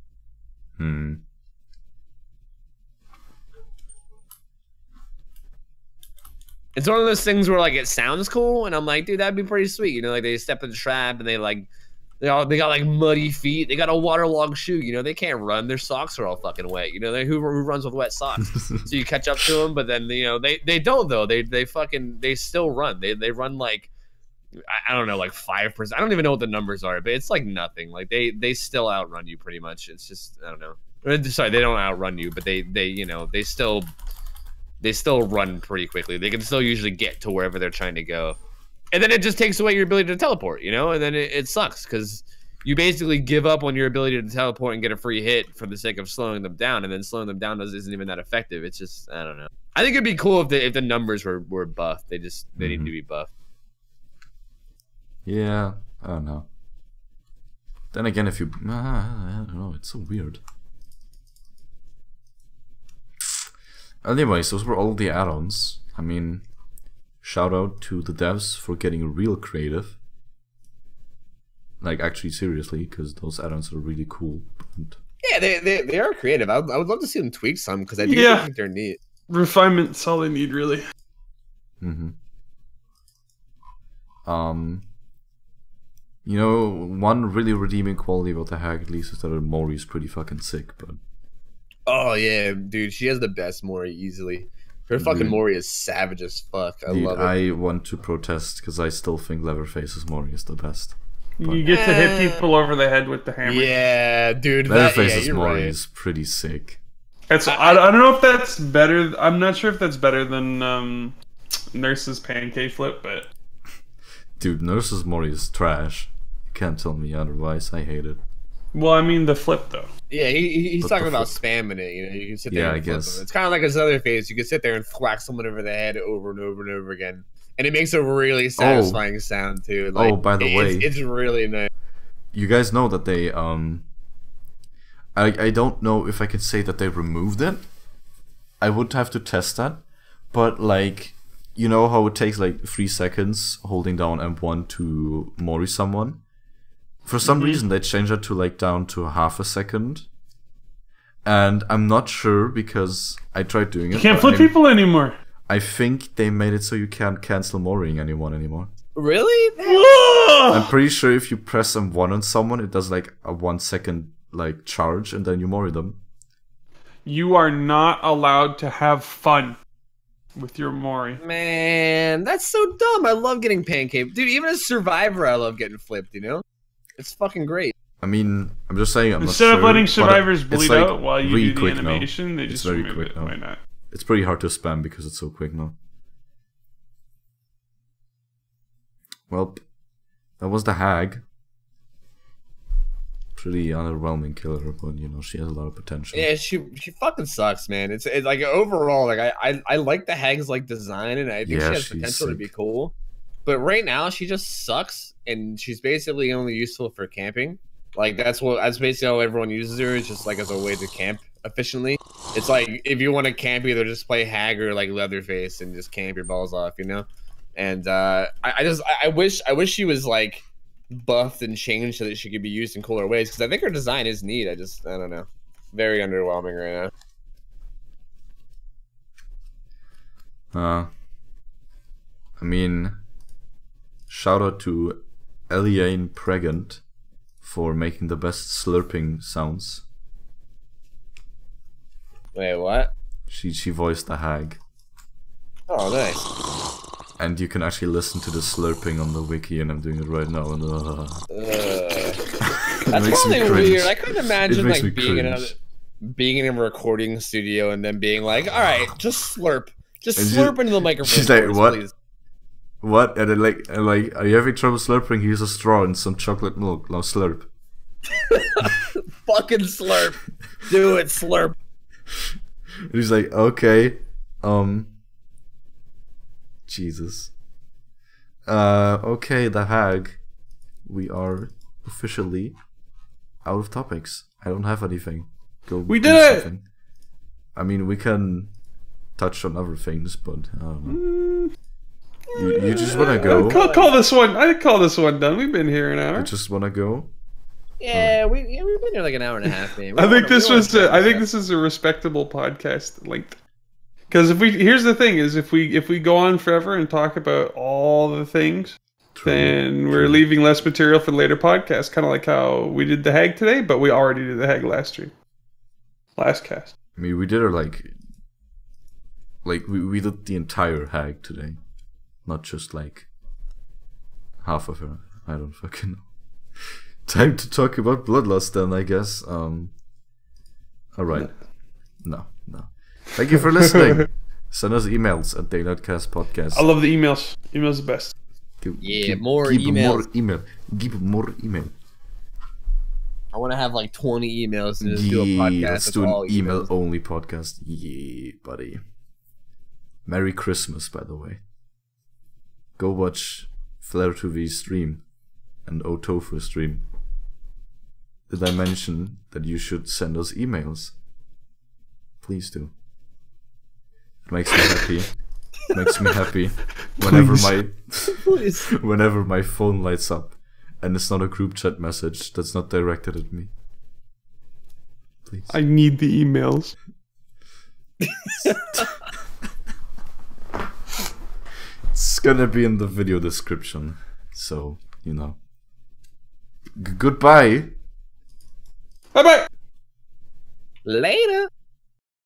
It's one of those things where like it sounds cool, and I'm like, dude, that'd be pretty sweet. You know, like they step in the trap and they got like muddy feet. They got a waterlogged shoe. You know, they can't run. Their socks are all fucking wet. You know, who runs with wet socks? So you catch up to them, but then you know they don't though. They still run. They run like I don't know, like 5%. I don't even know what the numbers are, but it's like nothing. Like they still outrun you pretty much. It's just I don't know. Sorry, they don't outrun you, but they you know they still run pretty quickly. They can still usually get to wherever they're trying to go. And then it just takes away your ability to teleport, you know? And then it sucks because you basically give up on your ability to teleport and get a free hit for the sake of slowing them down. And then slowing them down isn't even that effective. It's just, I don't know. I think it'd be cool if the numbers were buffed. They need to be buffed. Yeah, I don't know. Then again, if you... I don't know, it's so weird. Anyways, those were all the add-ons. I mean... Shout out to the devs for getting real creative. Like, actually, seriously, because those add-ons are really cool. Yeah, they are creative. I would love to see them tweak some, because I do think they're neat. Refinement's all they need, really. You know, one really redeeming quality about the hag, at least, is that her Mori is pretty fucking sick, but... Oh, yeah, dude. She has the best Mori, easily. Her fucking Mori is savage as fuck. I love it. I want to protest because I still think Leatherface's Mori is the best. But you get to hit people over the head with the hammer. Yeah, dude. Leatherface's Mori is pretty sick. I don't know if that's better. I'm not sure if that's better than Nurse's pancake flip, but... Dude, Nurse's Mori is trash. You can't tell me otherwise. I hate it. Well, I mean the flip though. Yeah, he's talking about spamming it. You know, you can sit there. And flip them. It's kind of like his other face. You can sit there and thwack someone over the head over and over and over again, and it makes a really satisfying sound too. Like, by the way, it's really nice. You guys know that they I don't know if I can say that they removed it. I would have to test that, but like, you know how it takes like 3 seconds holding down M1 to Mori someone. For some reason, they changed it to like down to half a second, and I'm not sure because I tried doing it. You can't flip people anymore. I think they made it so you can't cancel Moriing anyone anymore. Really? I'm pretty sure if you press M1 on someone, it does like a 1 second like charge, and then you Mori them. You are not allowed to have fun with your Mori. Man, that's so dumb. I love getting pancake, dude. Even as Survivor, I love getting flipped. You know. It's fucking great. I mean, I'm just saying. Instead of letting survivors bleed like out while you do the now. animation, they just remove it. Why not? It's pretty hard to spam because it's so quick now. Well, that was the hag. Pretty underwhelming killer, but you know she has a lot of potential. Yeah, she fucking sucks, man. It's like overall, like I like the hag's like design, and I think she has potential to be cool. But right now, she just sucks, and she's basically only useful for camping. Like that's basically how everyone uses her, is just like as a way to camp efficiently. It's like if you want to camp, either just play hag or like Leatherface and just camp your balls off, you know. And I wish she was like buffed and changed so that she could be used in cooler ways, because I think her design is neat. I don't know, very underwhelming right now. I mean, shout out to Eliane Pregant for making the best slurping sounds. Wait, what? She voiced the hag. Oh, nice. And you can actually listen to the slurping on the wiki, and I'm doing it right now. And that's probably weird. I couldn't imagine like being in a recording studio and then being like, "All right, just slurp into the microphone." She's like, "What? Please. What?" And then like, are you having trouble slurping? Here's a straw and some chocolate milk. Now slurp. Fucking slurp. Do it, slurp. And he's like, okay, Jesus. Okay, the hag. We are officially out of topics. I don't have anything. We did it! Something. I mean, we can touch on other things, but you just wanna go. Call this one. I call this one done. We've been here an hour. I just wanna go. Yeah, we've been here like an hour and a half, man. I think this is a respectable podcast length. Because here's the thing: is if we go on forever and talk about all the things, then we're leaving less material for later podcasts. Kind of like how we did the hag today, but we already did the hag last stream, last cast. I mean, we did her like we did the entire hag today, not just like half of her. I don't fucking know. Time to talk about bloodlust then, I guess. Alright. No. Thank you for listening. Send us emails at Daylightcast. I love the emails. Emails are the best. More emails. Give more email. I want to have like 20 emails and just do a podcast. Let's do an email only podcast. Yeah, buddy. Merry Christmas, by the way. Go watch Flare 2V stream and Otofu stream. Did I mention that you should send us emails? Please do. It makes me happy. It makes me happy whenever my phone lights up and it's not a group chat message that's not directed at me. Please. I need the emails. It's gonna be in the video description, so you know. Goodbye. Bye bye. Later.